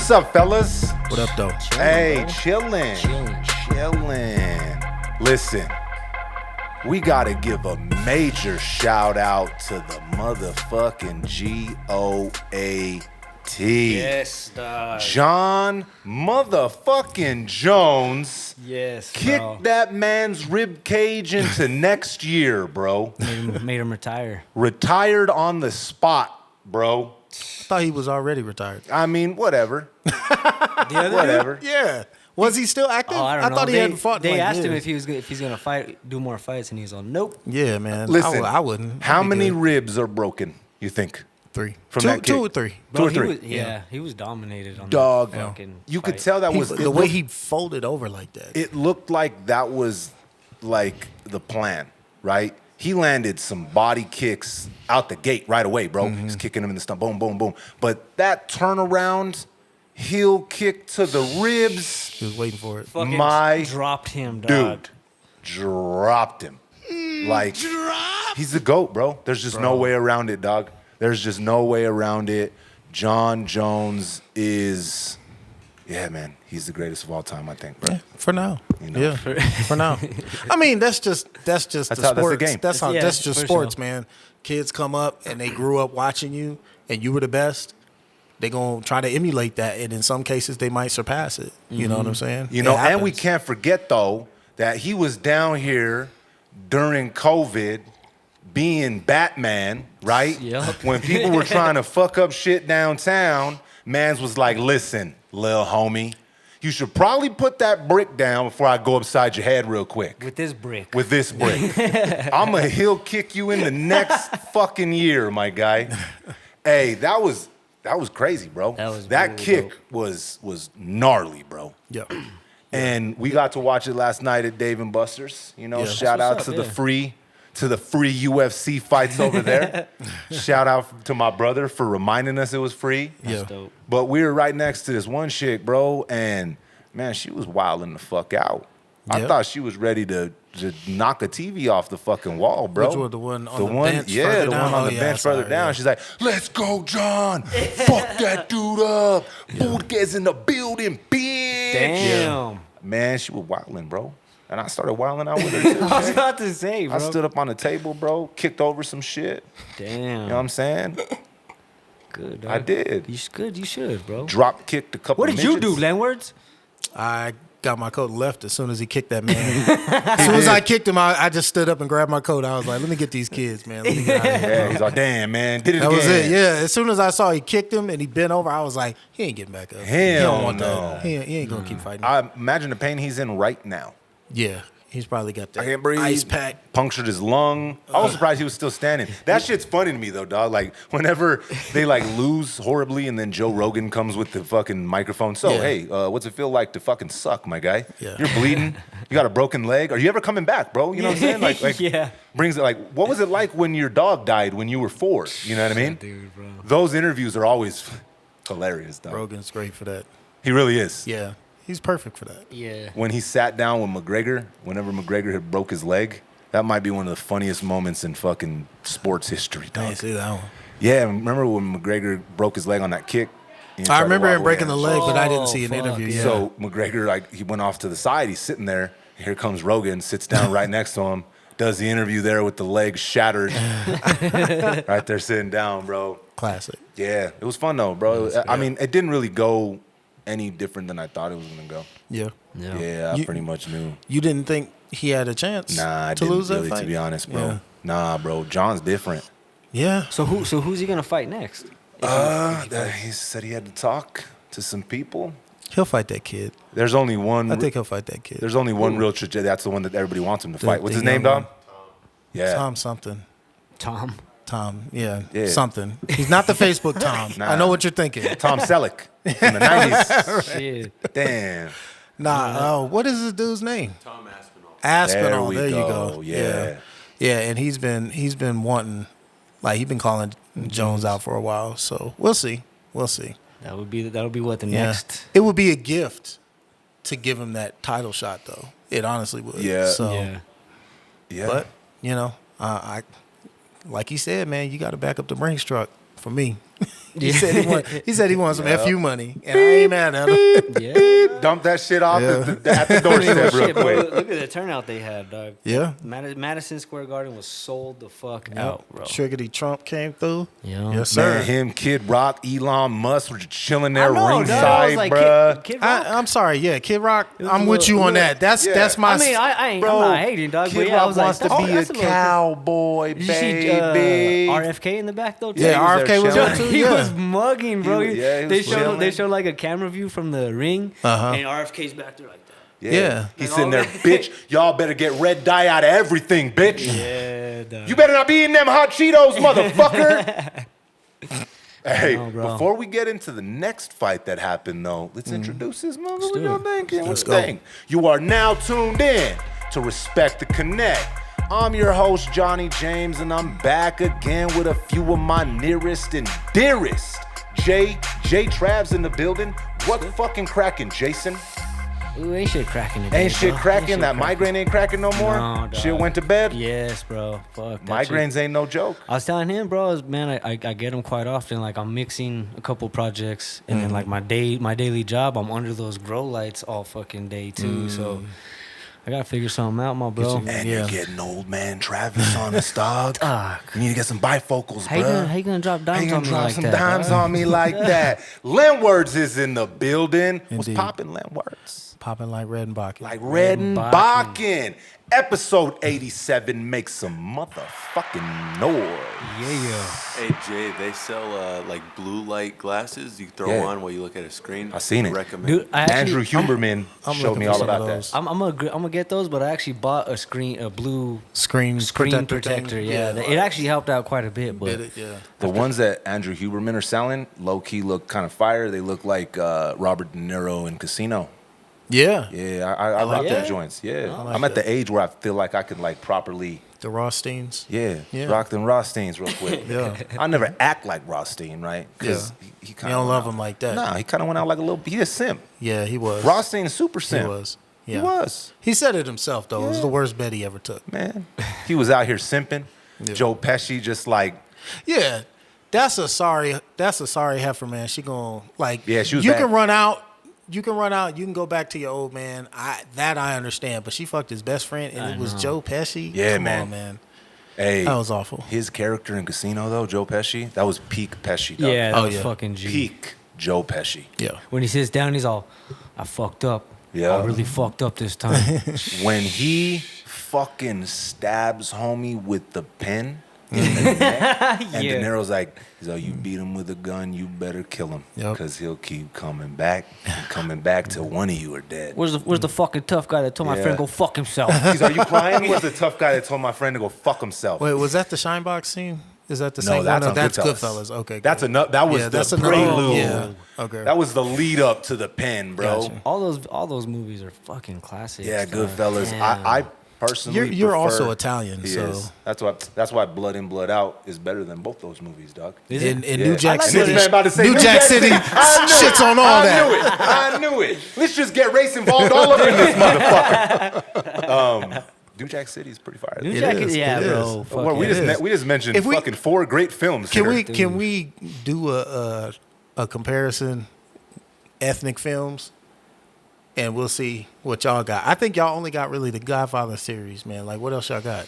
What's up, fellas? What up, though? Hey, chillin'. Listen, we gotta give a major shout out to the motherfucking GOAT. Yes, dog. Jon motherfucking Jones. Yes, Kicked that man's rib cage into next year, bro. Made him retire. Retired on the spot, bro. I thought he was already retired. I mean, whatever. Whatever. Yeah. Was he still active? Oh, I don't know. thought he hadn't fought. They like asked him years. if he's gonna fight, do more fights, and he's like, nope. Yeah, man. Listen, I wouldn't. How I'd be many good. ribs are broken, you think? 3. From two, that kick? 2 or 3. Two or He three. was, he was dominated on Dog. that fucking You could fight. tell that was The way he folded over like that. it looked like that was like the plan, right? He landed some body kicks out the gate right away, bro. He's kicking him in the stomach, boom, boom, boom. But that turnaround heel kick to the ribs, He was waiting for it. Fucking my dropped him, dog. dude, dropped him. Like, he's the GOAT, bro. There's just no way around it, dog. There's just no way around it. Jon Jones is, yeah, man, he's the greatest of all time, I think, bro. Yeah, for now. You know? Yeah, for now. I mean, that's just the how- that's the sports. game. That's how. Yeah, That's just for sports, sure. man. Kids come up and they grew up watching you, and you were the best. They gonna try to emulate that, and in some cases, they might surpass it. You know what I'm saying? You know, It and we happens. can't forget, though, that he was down here during COVID being Batman, right? Yep. When people were trying to fuck up shit downtown, mans was like, listen, lil homie, you should probably put that brick down before I go upside your head real quick. With this brick. With this brick. I'm a heel kick you in the next fucking year, my guy. Hey, that was crazy, bro. That was really kick was gnarly, bro. Yeah. And we got to watch it last night at Dave and Buster's. You know, Yeah. shout out That's to what's the up, free UFC fights over there. Shout out to my brother for reminding us it was free. Yeah. That's dope. But we were right next to this one chick, bro, and man, she was wilding the fuck out. I Yeah. thought she was ready to knock a TV off the fucking wall, bro. Which was the one on the bench Yeah, further the down? one on Oh, the yeah, I bench saw further it, down. yeah. She's like, let's go, Jon. Fuck that dude up. Bootga's in the building, bitch. Damn. Man, she was wilding, bro. And I started wilding out with her, too. I was about to say, bro. I stood up on the table, bro, kicked over some shit. Damn. You know what I'm saying? Good, dog. I did. You good. You should, bro. Drop kicked a couple What did you do, midgets. Landwards? I got my coat and left as soon as he kicked that man. As soon as I kicked him, I just stood up and grabbed my coat. I was like, let me get these kids, man. Let me get out of here. Yeah, he's like, damn, man, did it That again. was it. Yeah. As soon as I saw he kicked him and he bent over, I was like, he ain't getting back up. he Hell don't want no. that. He ain't gonna keep fighting. I imagine the pain he's in right now. Yeah. He's probably got that I can't breathe. ice pack. Punctured his lung. I was surprised he was still standing. That shit's funny to me though, dog. Like whenever they like lose horribly, and then Joe Rogan comes with the fucking microphone. So Yeah. hey, what's it feel like to fucking suck, my guy? Yeah. You're bleeding. You got a broken leg. Are you ever coming back, bro? You know what I'm saying? Like Yeah. brings it like, what was it like when your dog died when you were 4? You know what I mean? Dude, bro. Those interviews are always hilarious, dog. Rogan's great for that. He really is. Yeah. He's perfect for that. Yeah. When he sat down with McGregor, whenever McGregor had broke his leg, that might be one of the funniest moments in fucking sports history, I dog. didn't see that one. Yeah, remember when McGregor broke his leg on that kick? He tried I to remember walk him away breaking the and- leg, but I didn't see an fuck. interview. Yeah. So McGregor, like, he went off to the side. He's sitting there. Here comes Rogan, sits down right next to him, does the interview there with the leg shattered. Right there sitting down, bro. Classic. Yeah, it was fun, though, bro. I mean, it didn't really go any different than I thought it was going to go. Yeah. Yeah, I You- pretty much knew. You didn't think he had a chance Nah, I to didn't lose really, that fight? to be honest, bro. Yeah. Nah, bro. Jon's different. Yeah. So who's he gonna fight next? He said he had to talk to some people. He'll fight that kid. There's only one. I think he'll fight that kid. There's only one real trajectory. That's the one that everybody wants him to The- fight. What's the his name, young dog? Yeah. Tom something. Tom. Tom. Yeah. Yeah. Something. He's not the Facebook Tom. Nah. I know what you're thinking. Tom Selleck from the 90s. Shit. Damn. Nah. What is this dude's name? Tom Aspinall. There you go. Yeah. Yeah, and he's been wanting, like, he's been calling Jones out for a while. So we'll see. We'll see. That'll be what the Yeah. next. It would be a gift to give him that title shot, though. It honestly would. Yeah. So, Yeah. Yeah. but you know, I like he said, man, you got to back up the Brinks truck for me. He said he wants some FU money, and I ain't mad at him. Yeah. Dump that shit off at the doorstep real Shit, bro, quick. look at the turnout they had, dog. Yeah. Madison Square Garden was sold the fuck out, bro. Triggity Trump came through. Yeah. Yes, sir. Man, him, Kid Rock, Elon Musk were just chilling I there know, dog. I ringside, was like, bruh. Kid Rock. I'm sorry. Yeah, Kid Rock. was I'm a with you little- on that. That's my. I mean, I ain't. Bro, I'm not hating, dog. Kid But yeah, Rock I was like, wants to be a that's little- cowboy, Did you see baby. RFK in the back though? Too? Yeah, was there RFK was chilling. there too. He Yeah. was mugging, bro. He was They chilling. showed like a camera view from the ring, Uh-huh. and RFK's back there like that. Yeah. He's Like sitting all there, that. bitch. Y'all better get red dye out of everything, bitch. Yeah, dog. You better not be eating them hot Cheetos, motherfucker. Hey, know, bro. before we get into the next fight that happened, though, let's introduce this mother. What do y'all it. thinking? What Let's you go. think? You are now tuned in to Respect the Connect. I'm your host, Johnny James, and I'm back again with a few of my nearest and dearest. J Trav's in the building. What fucking cracking, Jason? Ooh, ain't shit cracking today, Ain't shit bro. cracking? shit That migraine ain't cracking no more? No, dog. Shit went to bed? Yes, bro. Fuck. that Migraines shit. ain't no joke. I was telling him, bro, man, I get them quite often. Like I'm mixing a couple projects, and then like my daily job, I'm under those grow lights all fucking day too. So I gotta figure something out, my bro. And Yeah. you're getting old man Travis on us, dog. Fuck. You need to get some bifocals, How you bruh. gonna drop How you dimes gonna on me drop like some that? dimes dog? on me like that? Len Words is in the building. What's Indeed. popping, Len Words? Popping like red and Bakken. Like Red and Bakken. Bakken. Episode 87 makes some motherfucking noise. Yeah. Hey Jay, they sell like blue light glasses you throw Yeah. on while you look at a screen. I seen it. Recommend. Dude, I actually, Andrew Huberman I'm showed looking me for all some about of that. those. I'm gonna get those, but I actually bought a blue Screen protector. thing. Yeah, it actually helped out quite a bit. But Did it? Yeah. The ones that Andrew Huberman are selling, low key look kind of fire. They look like Robert De Niro in Casino. Yeah. Yeah, I rock that. them joints. Yeah, like I'm at the age where I feel like I can like properly, The Rothsteins. yeah. rock them Rothsteins real quick. Yeah. I never act like Rothstein, right? Because he You kind of don't love him like that. Nah, he kind of went out like a little. He a simp. Yeah, he was. Rothstein is super He simp. was. He Yeah. was. He said it himself though. It was the worst bet he ever took. Man, he was out here simping. Yeah. Joe Pesci just like, Yeah. That's a sorry heifer, man. She gonna like Yeah, she was you bad. can run out. You can run out. You can go back to your old man. I understand. But she fucked his best friend, and it was Joe Pesci. Yeah, Come man. on, man. hey, That was awful. his character in Casino though, Joe Pesci, that was peak Pesci. Dog. yeah, that Oh, was yeah. fucking G. Peak Joe Pesci. Yeah. When he sits down, he's all, "I fucked up. Yeah. I really fucked up this time." When he fucking stabs homie with the pen in the neck, and Yeah. De Niro's like, you beat him with a gun, you better kill him, Yep. because he'll keep coming back and coming back till one of you are dead. Where's the fucking tough guy that told my Yeah. friend go fuck himself? He's, are you crying? Where's the tough guy that told my friend to go fuck himself? Wait, was that the Shine Box scene? Is that the No, same that's one? on That's Goodfellas. Goodfellas. Okay. That's good. enough. That was Yeah, the that's another- prelude. Yeah. Okay. That was the lead up to the pen, bro. Gotcha. all those movies are fucking classics. Yeah, dog. Goodfellas. Damn. I personally You're prefer- also Italian, He so is. That's why Blood In Blood Out is better than both those movies, dog. Is in it? New Jack I like This City. man about to say New Jack City I knew shits it. on all I that. knew it. I knew it. Let's just get race involved all up in this motherfucker. New Jack City is pretty fire. New It Jack, is, yeah, it bro. is. Fuck Well, we yeah. just we just mentioned If we- fucking 4 great films. Can here. we do a comparison ethnic films, and we'll see what y'all got. I think y'all only got really the Godfather series, man. Like what else y'all got?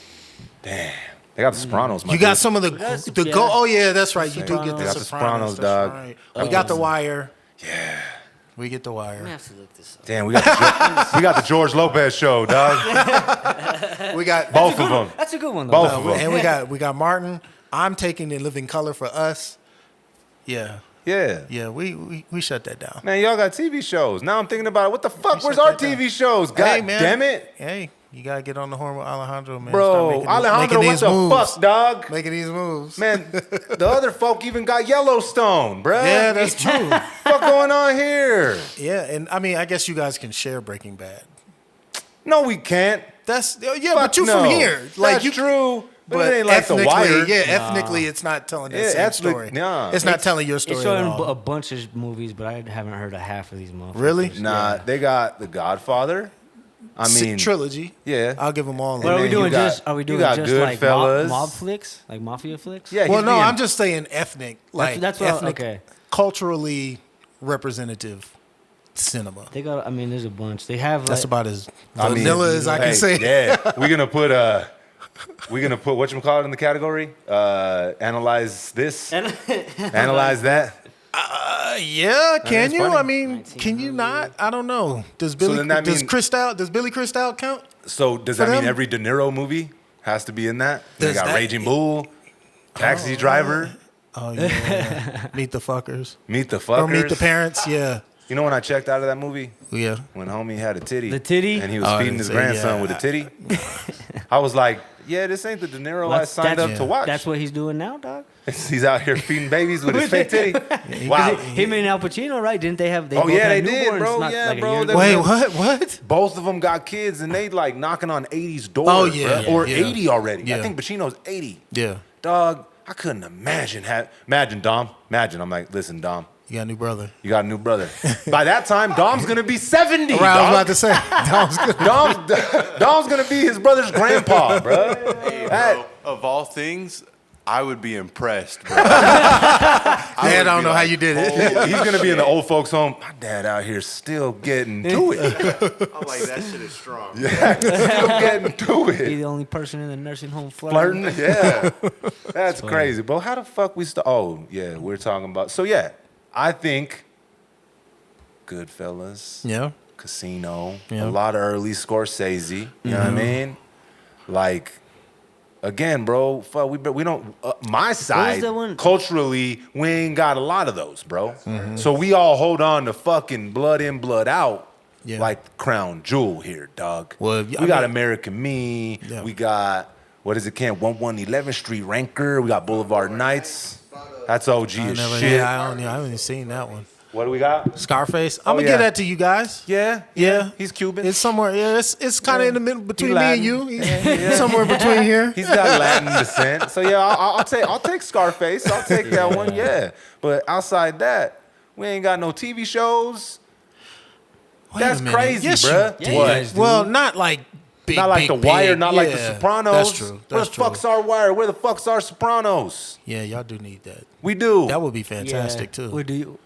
Damn. They got the Sopranos. my You got dude. some of the That's- the yeah. go. Oh yeah, that's right. You do get Sopranos. the They got the Sopranos, Sopranos, dog. That's right. We got the Wire. Yeah. We get the I'm gonna Wire. have to look this up. Damn, we got we got the George Lopez show, dog. We got Both of them. That's a good one though. Both of them. and we got Martin. I'm taking In Living Color for Us. Yeah, Yeah. we shut that down. Man, y'all got TV shows. Now I'm thinking about it. What the fuck? We Where's shut our that down. TV shows? God Hey, man. damn it. Hey, you gotta get on the horn with Alejandro, man. Start Bro, making Alejandro, making what these the moves. fuck, dog? Making these moves. Man, the other folk even got Yellowstone, bruh. Yeah, that's true. What going on here? Yeah, and I mean, I guess you guys can share Breaking Bad. No, we can't. That's yeah, Fuck but you no. from here, like That's you. true. But, But it ain't like The ethnically, Wire. yeah, ethnically, it's not telling that Yeah, same ethnic- story. nah. It's not telling your It's story at showing all. a bunch of movies, but I haven't heard of half of these motherfuckers. Really? Nah, they got The Godfather. I mean, trilogy. yeah. I'll give them all. But are we then you doing got- just? Are we you doing got just like Goodfellas. mob flicks, like mafia flicks? Yeah, Well, he's no, being- I'm just saying ethnic, like that's what I- ethnic, okay. culturally representative cinema. They got. I mean, there's a bunch. They have. That's like, about as I mean, vanilla as I can hey, say. Yeah, we're gonna put whatchamacallit in the category. Analyze this. Analyze that. Yeah, can that's you? funny. I mean, can you not? I don't know. Does then that Billy mean- Crystal count? So does For that mean them? every De Niro movie has to be in that? They Does got that- Raging Bull, Taxi Driver, Oh yeah, Meet the Fuckers Meet the Fuckers. or Meet the Parents. Yeah, You know when I checked out of that movie? yeah. When homie had a titty. The titty? And he was Oh, I feeding didn't his say, grandson yeah. with a titty. I was like, yeah, this ain't the De Niro I signed up to watch. That's what he's doing now, dog. He's out here feeding babies with his fake titty. Wow. Him and Al Pacino, right? Didn't they have? They Oh, both yeah, had they did, newborns bro. not Yeah, like a bro, year they- ago? Wait, what? Both of them got kids and they like knocking on 80's door. Oh, yeah, or yeah. 80 already. I Yeah. think Pacino's 80. Yeah, Dog, I couldn't imagine. Imagine, Dom. Imagine. I'm like, listen, Dom, you got a new brother. you got a new brother. By that time, Dom's going to be 70. Right, I was dog. about to say. Dom's good. Dom's going to be his brother's grandpa, bro. Hey, That- bro, of all things, I would be impressed, bro. Man, I don't know how you did it. He's going to be in the old folks' home. My dad out here still getting to it. I'm like, that shit is strong. Still getting to Be it. the only person in the nursing home flirting. Flirting? Yeah. That's crazy, bro. How the fuck we start? Oh, yeah, we're talking about. So, yeah, I think Goodfellas, Yeah, Casino, Yeah. a lot of early Scorsese. You know what I mean? Like, again, bro, fuck, we don't. My side, that one? culturally, we ain't got a lot of those, bro. So we all hold on to fucking blood in, blood out. Yeah. Like crown jewel here, dog. Well, we I got mean- American Me. Yeah. We got what is it? 1111th Street Ranker. We got Boulevard Nights. That's OG as shit. Yeah, I haven't even seen that one. What do we got? Scarface. I'm gonna yeah. give that to you guys. Yeah, Yeah, He's Cuban. It's somewhere. Yeah, it's kind of in the middle between me Latin. and you. He's somewhere between here. He's got Latin descent. So yeah, I'll take Scarface. I'll take that one. Yeah, but outside that, we ain't got no TV shows. Wait a That's minute. crazy, Yes, bruh. Yeah, you What? guys do. Well, not like big, Not like big, The Wire, big. not like The Yeah, Sopranos. That's true. Where That's the true. fuck's our Wire? Where the fuck's our Sopranos? Yeah, y'all do need that. We do. That would be fantastic Yeah. too. What do you?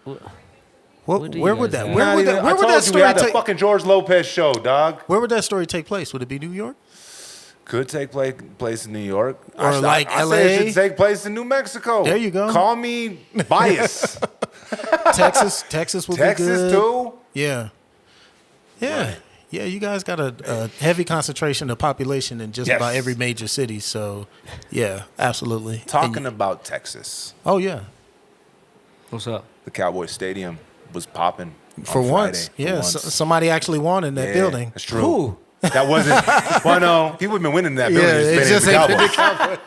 What, do you where would guys that? have? Where Not would even- that? I Where would told that you we story had the take? fucking George Lopez show, dog. Where would that story take place? Would it be New York? Could take place in New York. Or like I say LA? it should take place in New Mexico. There you go. Call me biased. Texas. Texas would be Texas good. too. Yeah. Yeah. Yeah, you guys got a heavy concentration of population in just Yes. about every major city. So, yeah, absolutely. Talking about Texas, Oh, yeah. What's up? the Cowboy Stadium was popping For on once. Friday, for Yeah, once. somebody actually won in that Yeah, building. That's true. Who? That wasn't. Well, no, people have been winning in that building. Yeah, It's it just been ain't the been Cowboys.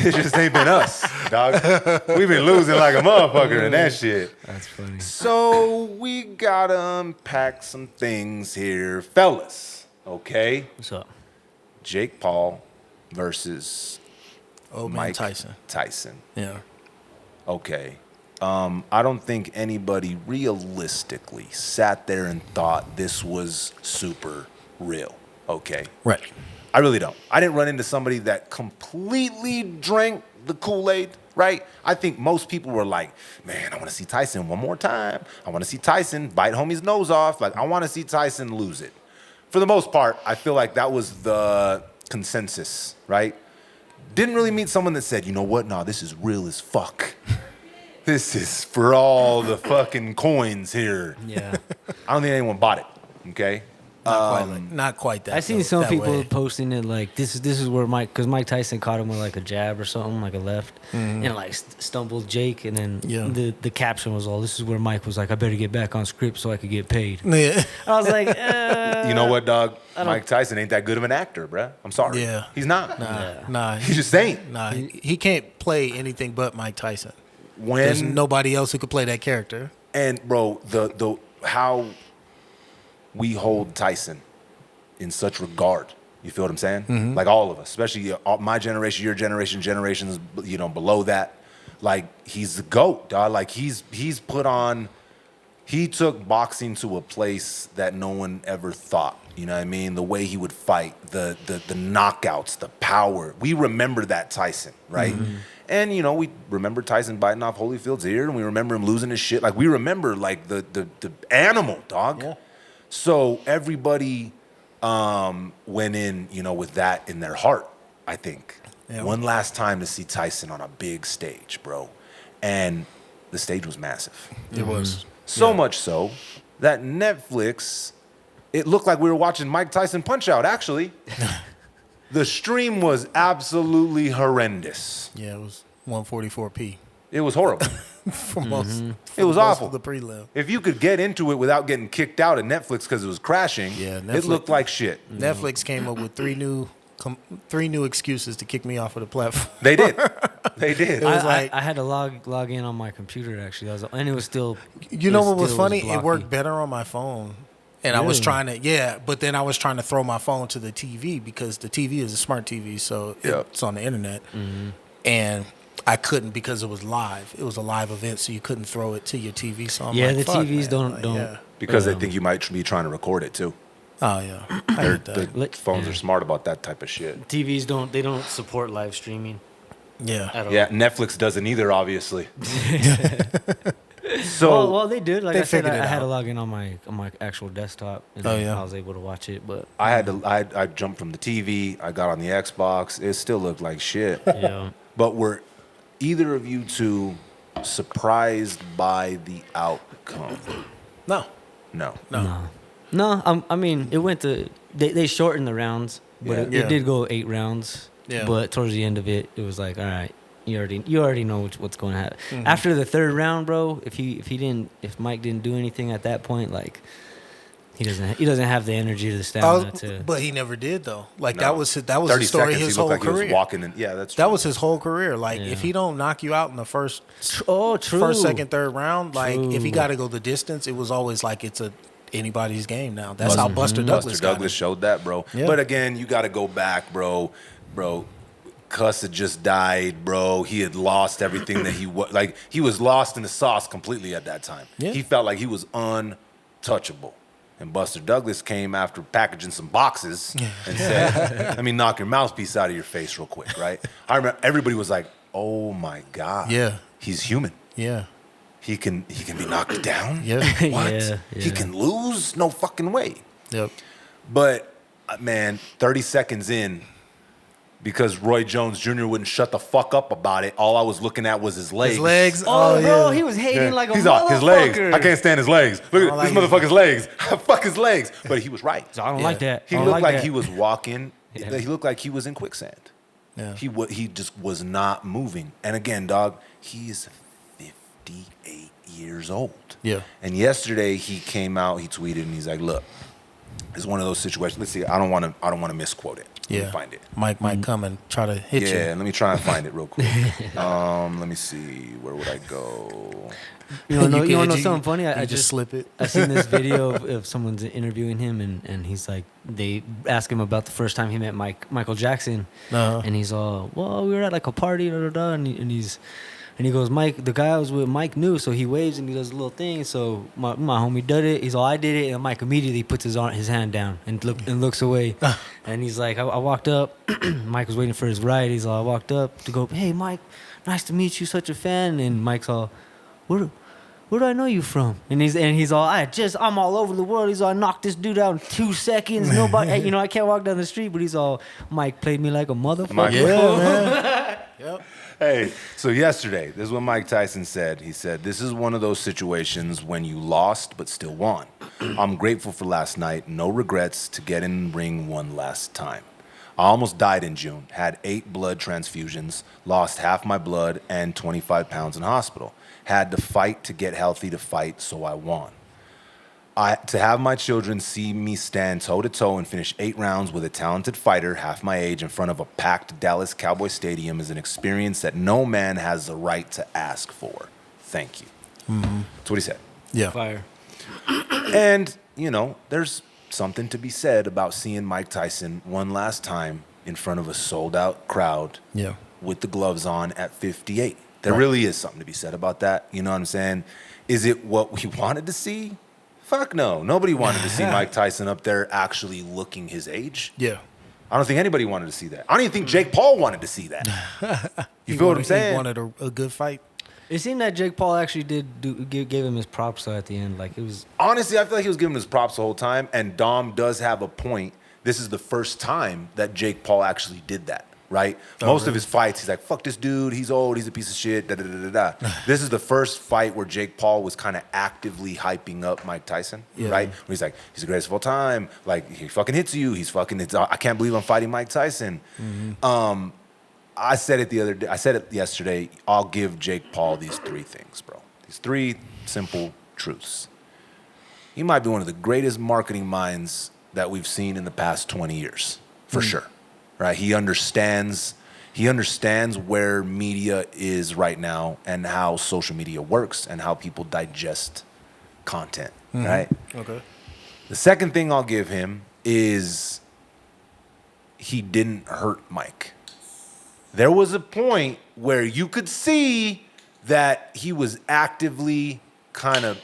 It just ain't been us, dog. We've been losing like a motherfucker in that shit. That's funny. So we gotta unpack some things here, fellas. Okay, What's up? Jake Paul versus Oh, man, Mike Tyson. Tyson. Yeah. Okay. I don't think anybody realistically sat there and thought this was super real. Okay. Right. I really don't. I didn't run into somebody that completely drank the Kool-Aid, right? I think most people were like, man, I want to see Tyson one more time. I want to see Tyson bite homie's nose off. Like, I want to see Tyson lose it. For the most part, I feel like that was the consensus, right? Didn't really meet someone that said, you know what? Nah, this is real as fuck. This is for all the fucking coins here. Yeah. I don't think anyone bought it, okay? Not quite that. I seen though, some that people way. posting it like this is where because Mike Tyson caught him with like a jab or something, like a left, and like stumbled Jake, and then Yeah. the caption was all, this is where Mike was like, I better get back on script so I could get paid. Yeah. I was like, You know what, dog? Mike Tyson ain't that good of an actor, bruh. I'm sorry. Yeah. He's not. Nah. He just ain't. Nah, he can't play anything but Mike Tyson. There's When nobody else who could play that character. and bro, the how we hold Tyson in such regard. You feel what I'm saying? Like all of us, especially my generation, your generation, generations, below that. Like he's the GOAT, dog. Like he's put on he took boxing to a place that no one ever thought. You know what I mean? The way he would fight, the knockouts, the power. We remember that Tyson, right? And, you know, we remember Tyson biting off Holyfield's ear, and we remember him losing his shit. Like, we remember, like, the animal, dog. Yeah. So everybody went in, you know, with that in their heart, I think. Yeah. One last time to see Tyson on a big stage, bro. And the stage was massive. It was. So much so that Netflix, it looked like we were watching Mike Tyson Punch Out, actually. The stream was absolutely horrendous. Yeah, it was 144p. It was horrible. For most, it was awful. The prelim. If you could get into it without getting kicked out of Netflix because it was crashing, it looked like shit. Netflix came up with three new excuses to kick me off of the platform. They did. They did. It was I had to log in on my computer actually. And it was still. You know what was funny? It worked better on my phone. And I was trying to, but then I was trying to throw my phone to the TV because the TV is a smart TV, so it's on the internet. And I couldn't because it was live. It was a live event, so you couldn't throw it to your TV. So I'm like, the TVs don't. Because they think you might be trying to record it too. Oh yeah, the phones are smart about that type of shit. TVs don't support live streaming. Yeah, yeah. Netflix doesn't either, obviously. So well, they did. Like I said, I had to log in on my actual desktop, and I was able to watch it. But I jumped from the TV. I got on the Xbox. It still looked like shit. Yeah. But were either of you two surprised by the outcome? No. I mean, it went to they shortened the rounds, but it did go 8 rounds. Yeah. But towards the end of it, it was like, all right, you already know what's going to happen. After the 3rd round, bro, if Mike didn't do anything at that point, like he doesn't have the energy to the stamina to. But he never did though. Like that was the story of his whole career. He was walking in, that's true. That was his whole career. Like if he don't knock you out in the first, first, second, 3rd round, like if he got to go the distance, it was always like it's anybody's game now. That's how Buster Douglas showed that, bro. Yeah. But again, you got to go back, bro. Cuss had just died, bro. He had lost everything that he was. Like, he was lost in the sauce completely at that time. Yeah. He felt like he was untouchable. And Buster Douglas came after packaging some boxes and said, let me knock your mouthpiece out of your face real quick, right? I remember everybody was like, oh, my God. Yeah. He's human. Yeah. He can be knocked down? Yeah. What? Yeah. He can lose? No fucking way. Yep. But, man, 30 seconds in, because Roy Jones Jr. wouldn't shut the fuck up about it, all I was looking at was his legs. His legs? Oh, bro, he was hating like a He's motherfucker. His legs. I can't stand his legs. Look at this motherfucker's legs. Fuck his legs. But he was right. So I don't like that. He looked like he was walking. He looked like he was in quicksand. Yeah. He just was not moving. And again, dog, he's 58 years old. Yeah. And yesterday he came out, he tweeted, and he's like, look, it's one of those situations. Let's see, I don't want to misquote it. Let me find it. Mike might come and try to hit you. Yeah, let me try and find it real quick. Let me see. Where would I go? You want to know something funny? I just slip it. I seen this video of someone's interviewing him, and he's like, they ask him about the first time he met Michael Jackson, and he's all, well, we were at like a party, and he goes, Mike, the guy I was with, Mike knew, so he waves and he does a little thing. So my homie did it. He's all, I did it, and Mike immediately puts his hand down and looks away. And he's like, I walked up. Mike was waiting for his ride. He's all, I walked up to go, hey Mike, nice to meet you, such a fan. And Mike's all, where do I know you from? And he's all, I'm all over the world. He's all, I knocked this dude out in 2 seconds. Nobody, I can't walk down the street, but he's all, Mike played me like a motherfucker. Yeah, man. Yep. Hey, so yesterday, this is what Mike Tyson said. He said, this is one of those situations when you lost but still won. I'm grateful for last night. No regrets to get in the ring one last time. I almost died in June. Had 8 blood transfusions. Lost half my blood and 25 pounds in hospital. Had to fight to get healthy to fight, so I won. To have my children see me stand toe-to-toe and finish 8 rounds with a talented fighter half my age in front of a packed Dallas Cowboy Stadium is an experience that no man has the right to ask for. Thank you. That's what he said. Yeah. Fire. And, there's something to be said about seeing Mike Tyson one last time in front of a sold-out crowd with the gloves on at 58. There really is something to be said about that. You know what I'm saying? Is it what we wanted to see? Fuck no. Nobody wanted to see Mike Tyson up there actually looking his age. Yeah. I don't think anybody wanted to see that. I don't even think Jake Paul wanted to see that. You feel what I'm saying? He wanted a good fight. It seemed that Jake Paul actually gave him his props though at the end. Like it was. Honestly, I feel like he was giving his props the whole time. And Dom does have a point. This is the first time that Jake Paul actually did that, right? Most of his fights, he's like, fuck this dude. He's old. He's a piece of shit. Da, da, da, da, da. This is the first fight where Jake Paul was kind of actively hyping up Mike Tyson, right? Where he's like, he's the greatest of all time. Like, he fucking hits you. He's fucking, I can't believe I'm fighting Mike Tyson. I said it the other day. I said it yesterday. I'll give Jake Paul these 3 things, bro. These 3 simple truths. He might be one of the greatest marketing minds that we've seen in the past 20 years, for sure. Right? He understands where media is right now and how social media works and how people digest content, right? Okay. The second thing I'll give him is he didn't hurt Mike. There was a point where you could see that he was actively kind of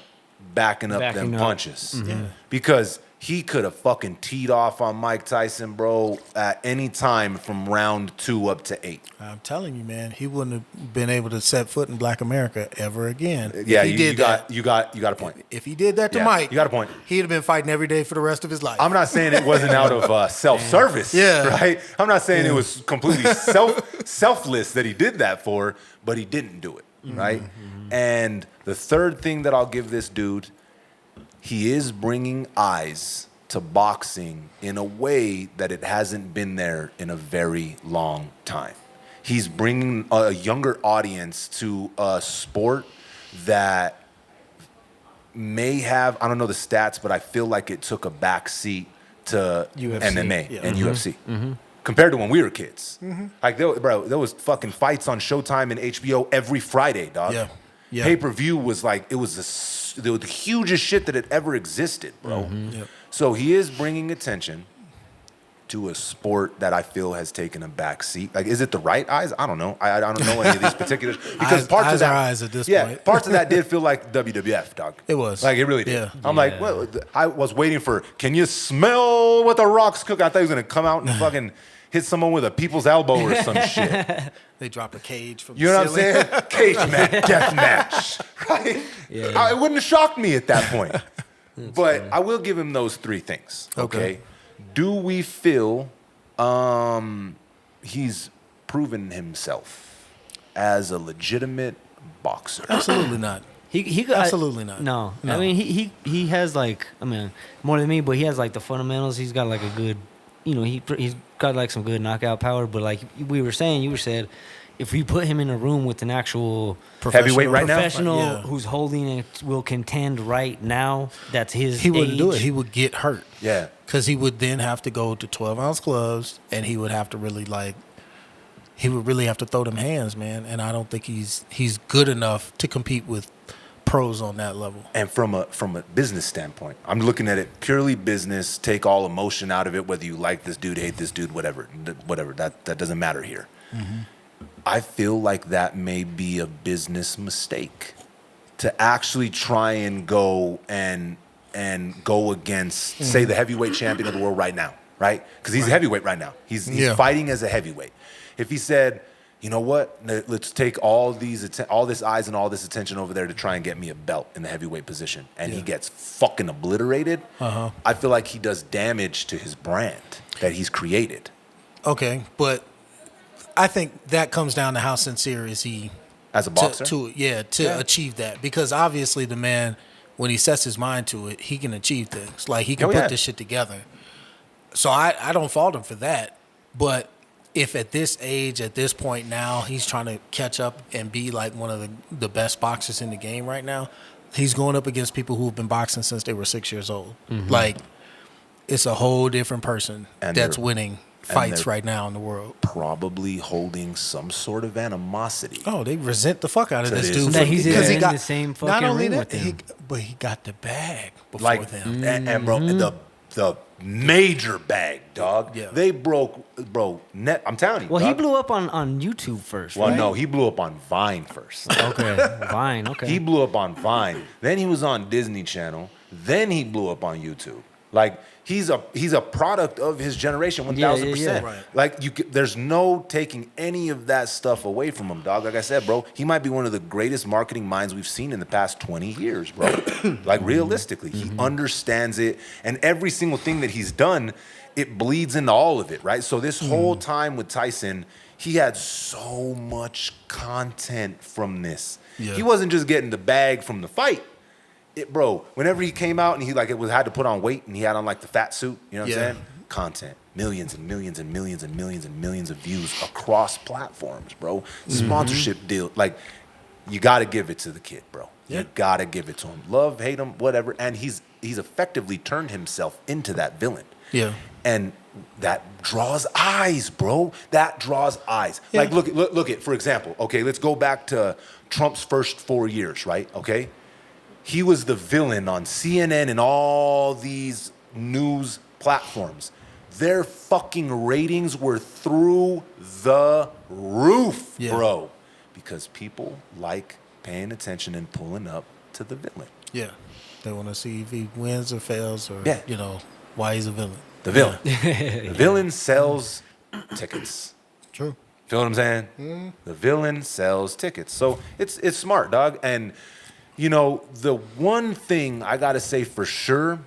backing up them punches. Because he could have fucking teed off on Mike Tyson, bro, at any time from round 2 up to 8. I'm telling you, man, he wouldn't have been able to set foot in Black America ever again. Yeah, if he you got a point. If he did that to Mike, you got a point. He'd have been fighting every day for the rest of his life. I'm not saying it wasn't out of self-service, right? I'm not saying it was completely selfless that he did that for, but he didn't do it, right? And the third thing that I'll give this dude, he is bringing eyes to boxing in a way that it hasn't been there in a very long time. He's bringing a younger audience to a sport that may have, I don't know the stats, but I feel like it took a back seat to UFC, MMA and UFC. Compared to when we were kids. Like, there was fucking fights on Showtime and HBO every Friday, dog. Yeah. Pay-per-view was like, it was the hugest shit that had ever existed, bro. So he is bringing attention to a sport that I feel has taken a back seat. Like, is it the right eyes? I don't know. I don't know any of these particulars. Because parts of that, eyes at this point. parts of that did feel like WWF, dog. It was. Like, it really did. Yeah. I'm like, well, I was waiting for, can you smell what the Rock's cooking? I thought he was going to come out and fucking hit someone with a people's elbow or some shit. They drop a cage from You the know what I'm ceiling. saying? Cage match, death match, right? It wouldn't have shocked me at that point. But I will give him those 3 things, okay? Do we feel he's proven himself as a legitimate boxer? Absolutely not. Absolutely not. No. I mean, he has like, I mean, more than me, but he has like the fundamentals. He's got like a good, he's got like some good knockout power. But like you said, if we put him in a room with an actual heavyweight right now, professional who's holding and will contend right now, that's his He wouldn't age. do it. He would get hurt. Yeah. Because he would then have to go to 12-ounce gloves, and he would have to really have to throw them hands, man. And I don't think he's good enough to compete with pros on that level. And from a business standpoint, I'm looking at it purely business. Take all emotion out of it, whether you like this dude, hate this dude, whatever. That doesn't matter here. I feel like that may be a business mistake to actually try and go and go against, say, the heavyweight champion of the world right now, right? Because he's a heavyweight right now. He's fighting as a heavyweight. If he said, you know what, let's take all this eyes and all this attention over there to try and get me a belt in the heavyweight position, and he gets fucking obliterated, I feel like he does damage to his brand that he's created. Okay, but I think that comes down to how sincere is he As a boxer? to achieve that. Because obviously the man, when he sets his mind to it, he can achieve things. Like, he can put this shit together. So I don't fault him for that. But if at this age, at this point now, he's trying to catch up and be like one of the best boxers in the game right now, he's going up against people who have been boxing since they were 6 years old. Like, it's a whole different person that's winning fights right now in the world. Probably holding some sort of animosity. Oh, they resent the fuck out of this dude. He's because he in got the same fucking not only ring that, with them. but he got the bag before Like, them. and bro, the major bag, dog. Yeah. They broke, bro. I'm telling you. Well, dog. he blew up on YouTube first. Well, right? no, he blew up on Vine first. Okay, Vine. Okay. He blew up on Vine. Then he was on Disney Channel. Then he blew up on YouTube. Like he's a product of his generation, 1,000%. Yeah. Right. Like there's no taking any of that stuff away from him, dog. Like I said, bro, he might be one of the greatest marketing minds we've seen in the past 20 years, bro. Like realistically, he understands it, and every single thing that he's done, it bleeds into all of it, right? So this whole time with Tyson, he had so much content from this. Yeah. He wasn't just getting the bag from the fight. Bro, whenever he came out and he had to put on weight and he had on like the fat suit, you know what I'm saying? Content, millions and millions and millions and millions and millions of views across platforms, bro. Sponsorship deal, like you got to give it to the kid, bro. You got to give it to him. Love, hate him, whatever. And he's effectively turned himself into that villain. Yeah. And that draws eyes, bro. That draws eyes. Yeah. Like look at, for example, okay, let's go back to Trump's first 4 years, right? Okay. He was the villain on CNN and all these news platforms. Their fucking ratings were through the roof, bro. Because people like paying attention and pulling up to the villain. Yeah. They want to see if he wins or fails or, you know, why he's a villain. The villain. The villain sells tickets. True. Feel what I'm saying? The villain sells tickets. So it's smart, dog. And you know, the one thing I got to say for sure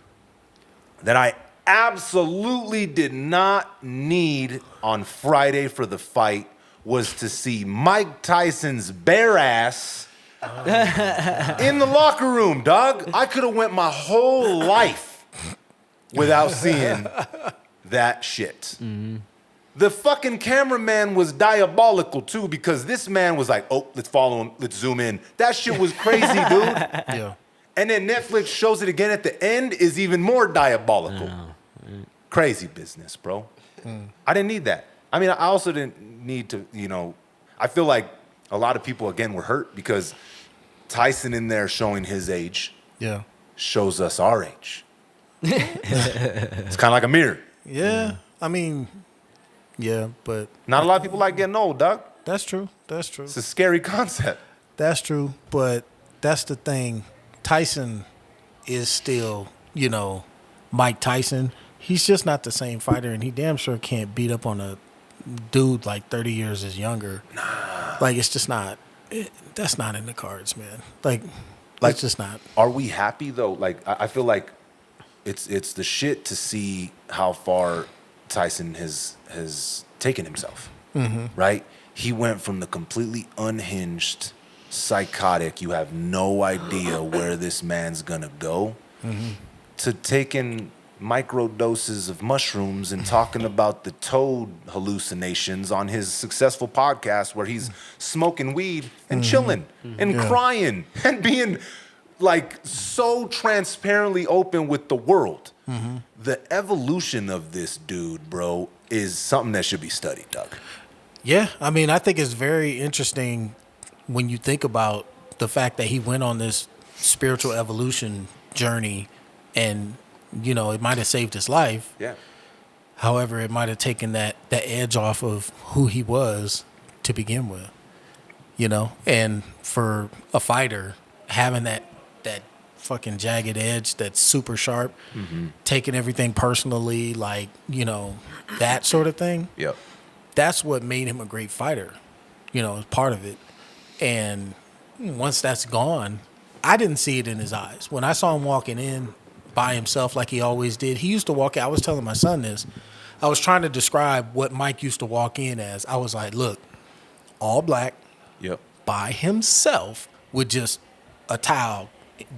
that I absolutely did not need on Friday for the fight was to see Mike Tyson's bare ass in the locker room, dog. I could have went my whole life without seeing that shit. The fucking cameraman was diabolical too because this man was like, oh, let's follow him, let's zoom in. That shit was crazy, dude. Yeah. And then Netflix shows it again at the end is even more diabolical. Crazy business, bro. I didn't need that. I mean, I also didn't need to, you know, I feel like a lot of people, again, were hurt because Tyson in there showing his age shows us our age. It's kind of like a mirror. Yeah. I mean... Yeah, but... Not a lot of people like getting old, dog. That's true. That's true. It's a scary concept. That's true, but that's the thing. Tyson is still, you know, Mike Tyson. He's just not the same fighter, and he damn sure can't beat up on a dude like 30 years his younger. Nah. Like, it's just not... that's not in the cards, man. Like, it's just not. Are we happy, though? Like, I feel like it's the shit to see how far Tyson has taken himself, right? He went from the completely unhinged, psychotic, you have no idea where this man's gonna go, to taking micro doses of mushrooms and talking about the toad hallucinations on his successful podcast where he's smoking weed and chilling and crying and being like so transparently open with the world. The evolution of this dude, bro, is something that should be studied, Doug. Yeah, I mean, I think it's very interesting when you think about the fact that he went on this spiritual evolution journey and, you know, it might have saved his life. Yeah. However, it might have taken that edge off of who he was to begin with, you know? And for a fighter, having that fucking jagged edge that's super sharp, taking everything personally, like, you know, that sort of thing. Yep. That's what made him a great fighter, you know, part of it. And once that's gone, I didn't see it in his eyes. When I saw him walking in by himself like he always did, he used to walk in. I was telling my son this. I was trying to describe what Mike used to walk in as. I was like, look, all black, by himself with just a towel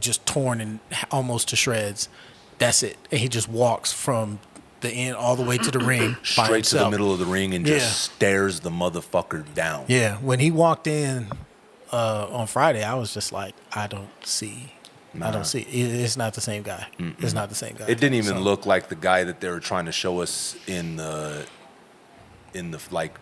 just torn and almost to shreds. That's it. And he just walks from the end all the way to the ring by straight himself. to the middle of the ring and just stares the motherfucker down. Yeah. When he walked in on Friday, I was just like, I don't see. It's not the same guy. It's not the same guy. It didn't even look like the guy that they were trying to show us in the like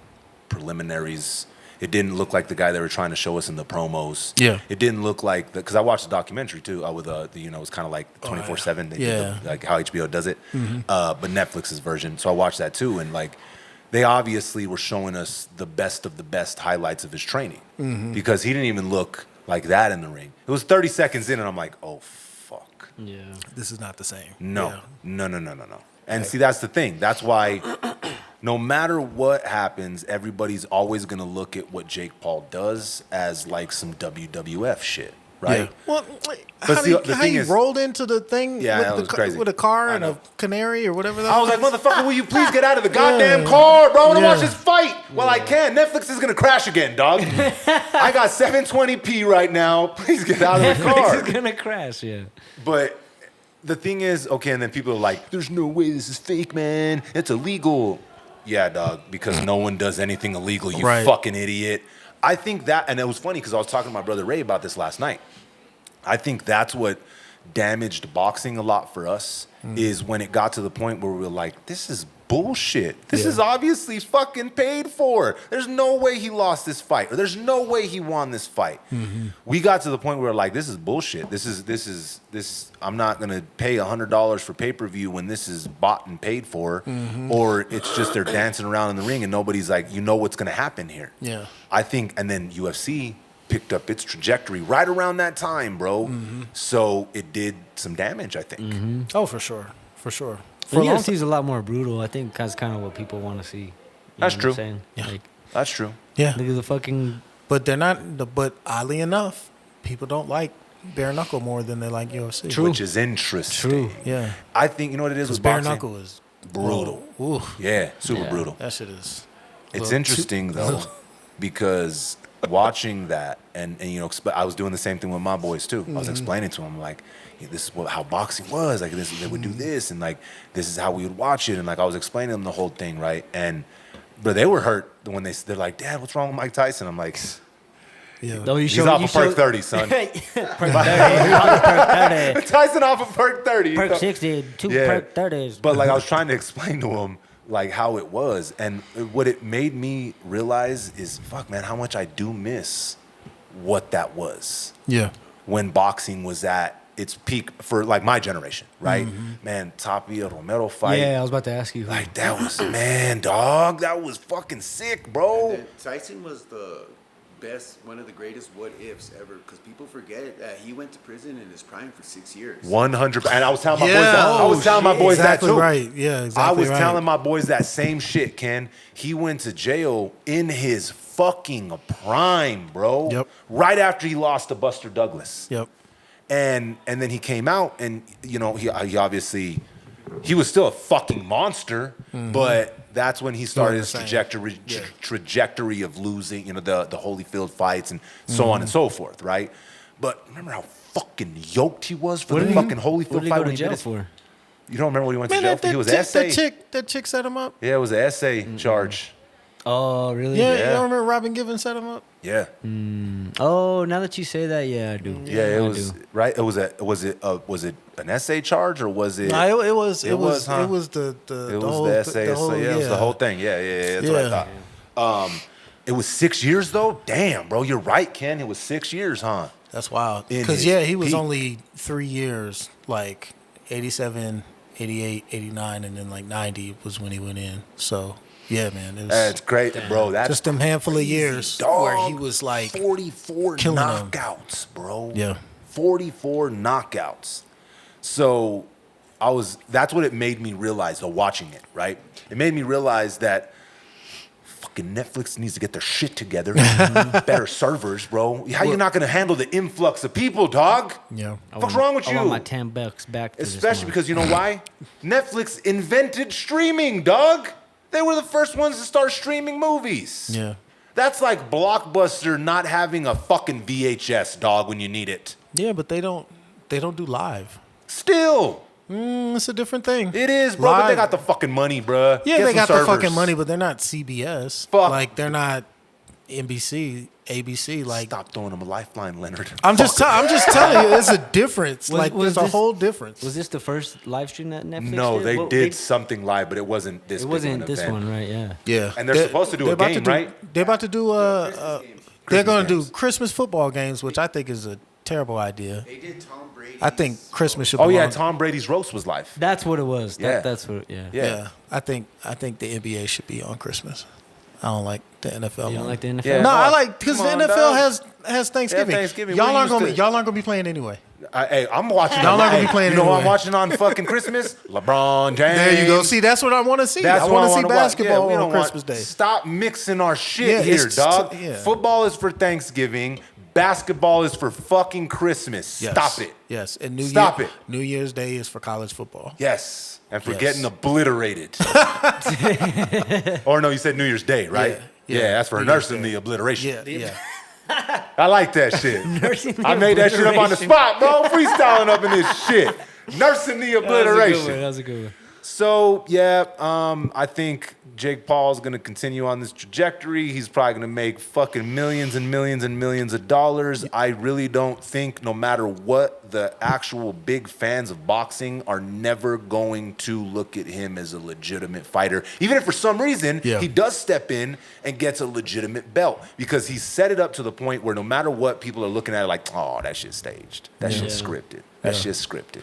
preliminaries. It didn't look like the guy they were trying to show us in the promos. Yeah. It didn't look like because I watched the documentary too with it's kind of like 24/7. Yeah. Like how HBO does it, but Netflix's version. So I watched that too, and like they obviously were showing us the best of the best highlights of his training because he didn't even look like that in the ring. It was 30 seconds in, and I'm like, oh fuck. Yeah. This is not the same. No. And see, that's the thing. That's why no matter what happens, everybody's always going to look at what Jake Paul does as like some WWF shit, right? Yeah. Well, But the thing he is, rolled into the thing that was crazy. with a car I and know. a canary or whatever that I was was. like, motherfucker, will you please get out of the goddamn car, bro? I want to watch this fight while I can. Netflix is going to crash again, dog. I got 720p right now. Please get out of the car. It's gonna crash, yeah. But the thing is, okay, and then people are like, there's no way this is fake, man. It's illegal. Yeah, dog, because no one does anything illegal, you fucking idiot. I think that, and it was funny because I was talking to my brother Ray about this last night. I think that's what damaged boxing a lot for us is when it got to the point where we were like, this is bullshit. This is obviously fucking paid for. There's no way he lost this fight, or there's no way he won this fight. We got to the point where we're like, this is bullshit. This is I'm not gonna pay $100 for pay-per-view when this is bought and paid for, or it's just they're dancing around in the ring and nobody's like, you know what's gonna happen here. Yeah. I think, and then UFC picked up its trajectory right around that time, bro. So it did some damage, I think. Oh, for sure. For sure. The UFC is a lot more brutal. I think that's kind of what people want to see. You That's know true. what I'm saying? Yeah. Like, That's true. Yeah. look at the fucking. But they're not, but oddly enough, people don't like bare knuckle more than they like UFC. True. Which is interesting. True. Yeah. I think, you know what it is with Bare boxing? knuckle is Brutal. Ooh, Yeah, super Yeah. brutal. that shit is. It's Well, interesting though, because watching that, and you know, I was doing the same thing with my boys too. I was explaining to them like, hey, this is how boxing was. Like this, they would do this, and like this is how we would watch it, and like I was explaining to them the whole thing, right? And but they were hurt when they're like, Dad, what's wrong with Mike Tyson? I'm like, Yeah. Oh, you he's off of perk 30, son. Perk 30. Tyson off of perk 30. Perk 60. Two Yeah. perk 30s. But like I was trying to explain to him like how it was, and what it made me realize is, fuck, man, how much I do miss what that was Yeah. when boxing was at its peak for like my generation, right? Man, Tapia Romero fight, Yeah, I was about to ask you. like that was man, dog, that was fucking sick, bro. And Tyson was the best, one of the greatest what ifs ever, because people forget that he went to prison in his prime for 6 years. 100, and I was telling my boys Yeah. that. I was telling my boys Exactly that too. right. Yeah, exactly I was right. telling my boys that same shit, Ken. He went to jail in his fucking prime, bro. Yep. Right after he lost to Buster Douglas. Yep. And then he came out, and you know, he obviously he was still a fucking monster, but that's when he started his trajectory of losing, you know, the Holyfield fights and so on and so forth, right? But remember how fucking yoked he was for the fucking Holyfield What did he fight go when to he jail did his, for? You don't remember what he went to Man, jail for? He was an essay. that chick set him up. Yeah, it was an essay charge. Oh, really? Yeah, Yeah. you don't remember Robin Givens set him up? Yeah, Oh, now that you say that, yeah, I do. yeah, it I was do. right. It was was it an essay charge or was it? No, it was It was, huh? it was the It was whole, the essay. the whole, so yeah, it was the whole thing. Yeah. That's what I thought. It was 6 years though. Damn, bro, you're right, Ken. It was 6 years, huh? That's wild. In Because his he was peak. only 3 years, like 87, 88, 89, and then like 90 was when he went in. So yeah, man, it was That's great, bro. That's just them handful of years dog. where he was like 44 killing them. knockouts, bro. Yeah. 44 knockouts. So that's what it made me realize though, watching it, right? It made me realize that fucking Netflix needs to get their shit together. Better servers, bro. How you not gonna handle the influx of people, dog? Yeah. What's wrong with I you? want my $10 back. For Especially this month. because you know why? Netflix invented streaming, dog. They were the first ones to start streaming movies. Yeah. That's like Blockbuster not having a fucking VHS, dog, when you need it. Yeah, but they don't do live. Still, It's a different thing. it is, bro. But they Live- got the fucking money, bro. Yeah, Get they some got servers. the fucking money, but they're not CBS. Fuck. Like they're not NBC, ABC. Like, stop throwing him a lifeline, Leonard. I'm just telling you, there's a difference. Was there's a this- whole difference. Was this the first live stream that Netflix No, did? they Well, did something live, but it wasn't this. It big wasn't of an this event. one, right? Yeah. Yeah, And they're supposed to do a about game, do- right? They're about to do they're Christmas going to do games. Christmas football games, which I think is a terrible idea. They did Tom Brady. I think Christmas should. Oh yeah, belong- Tom Brady's roast was live. That's what it was. Yeah. That's what. Yeah. Yeah, I think the NBA should be on Christmas. I don't like the NFL. You don't one. like the NFL? Yeah. No, I Come like because the on, NFL dog. has Thanksgiving. Thanksgiving. Y'all We're aren't used to- gonna be playing anyway. Hey, I'm watching. Y'all not gonna be playing You know who I'm anyway. watching on fucking Christmas? LeBron James. There you go. See, that's what I want to see. That's I what want to see wanna watch. basketball we on don't Christmas want- Day. Stop mixing our shit Yeah, here, it's dog. yeah. Football is for Thanksgiving. Basketball is for fucking Christmas. Yes. Stop it. Yes, and Stop it. New Year's Day is for college football. Yes. And for Yes. getting obliterated. Or no, you said New Year's Day, right? Yeah. Yeah, that's for New Year's nursing Day. the obliteration. Yeah, yeah. I like that shit. Nursing the I made that shit up on the obliteration. spot, bro. Freestyling up in this shit. Nursing the obliteration. That was a good one. So yeah, I think Jake Paul's gonna continue on this trajectory. He's probably gonna make fucking millions and millions and millions of dollars. I really don't think, no matter what, the actual big fans of boxing are never going to look at him as a legitimate fighter, even if for some reason he does step in and gets a legitimate belt, because he set it up to the point where no matter what, people are looking at it like, oh, that shit's staged, that shit's scripted, that shit's scripted.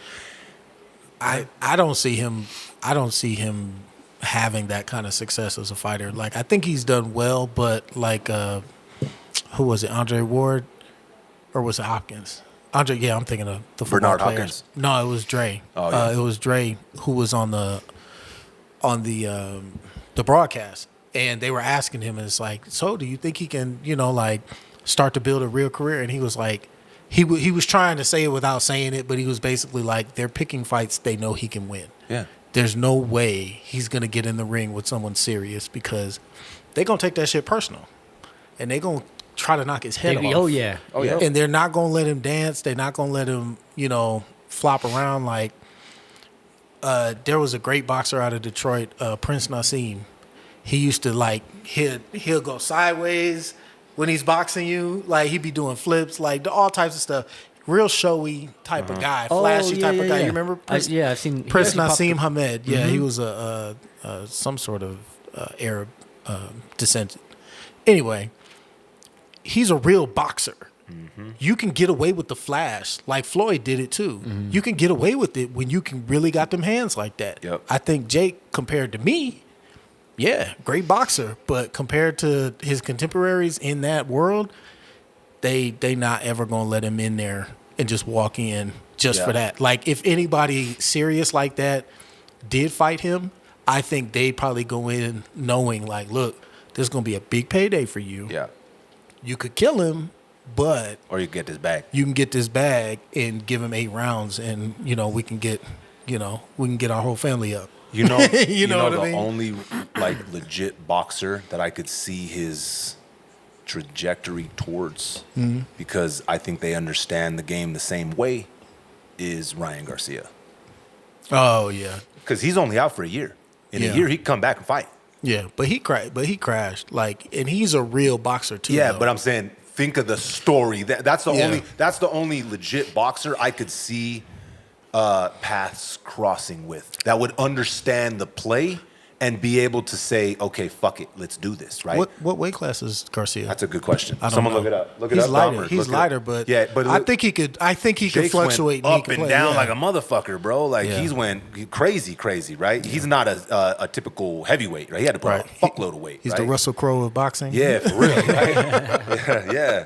I don't see him. I don't see him having that kind of success as a fighter. Like, I think he's done well, but like, who was it? Andre Ward, or was it Hopkins? Andre. Yeah, I'm thinking of the football Bernard players. Hopkins. No, it was Dre. Oh, yeah. It was Dre who was on the broadcast, and they were asking him, and it's like, so do you think he can, like, start to build a real career? And he was like, he was trying to say it without saying it, but he was basically like, they're picking fights they know he can win. Yeah. There's no way he's going to get in the ring with someone serious, because they're going to take that shit personal, and they're going to try to knock his head off. Oh yeah. Oh, yeah. And they're not going to let him dance. They're not going to let him, flop around. Like, there was a great boxer out of Detroit, Prince Nassim. He used to, like, he'll go sideways when he's boxing you. Like, he'd be doing flips, like all types of stuff. Real showy type of guy, flashy type of guy. You remember Prince? Yeah, I've seen Prince he actually Nassim popped Hamed. Yeah, he was some sort of Arab descent. Anyway, he's a real boxer. You can get away with the flash, like Floyd did it too. You can get away with it when you can really got them hands like that. Yep. I think Jake, compared to me, yeah, great boxer, but compared to his contemporaries in that world, they not ever gonna let him in there and just walk in just for that. Like, if anybody serious like that did fight him, I think they'd probably go in knowing, like, look, there's gonna be a big payday for you. Yeah. You could kill him, but Or you get this back. you can get this bag and give him 8 rounds, and we can get our whole family up. You know, You know what I the mean? only like legit boxer that I could see his trajectory towards, because I think they understand the game the same way, is Ryan Garcia. Oh yeah, Because he's only out for a year. In Yeah. a year, he can come back and fight. yeah. But he crashed. Like, and he's a real boxer too. Yeah, though. but I'm saying, think of the story. That's the Yeah. only legit boxer I could see paths crossing with, that would understand the play and be able to say, okay, fuck it, let's do this, right? What weight class is Garcia? That's a good question. I don't Someone know. look it up. Look it He's up. lighter. Dahmer. He's Look it up. lighter, but yeah, but I think he could. I think he could Jake's fluctuate. went and he up could and play, down yeah. like a motherfucker, bro. Like he's went crazy, right? He's not a typical heavyweight, right? He had to put on a fuckload of weight. He's right? the Russell Crowe of boxing. Yeah, for real. Right? yeah.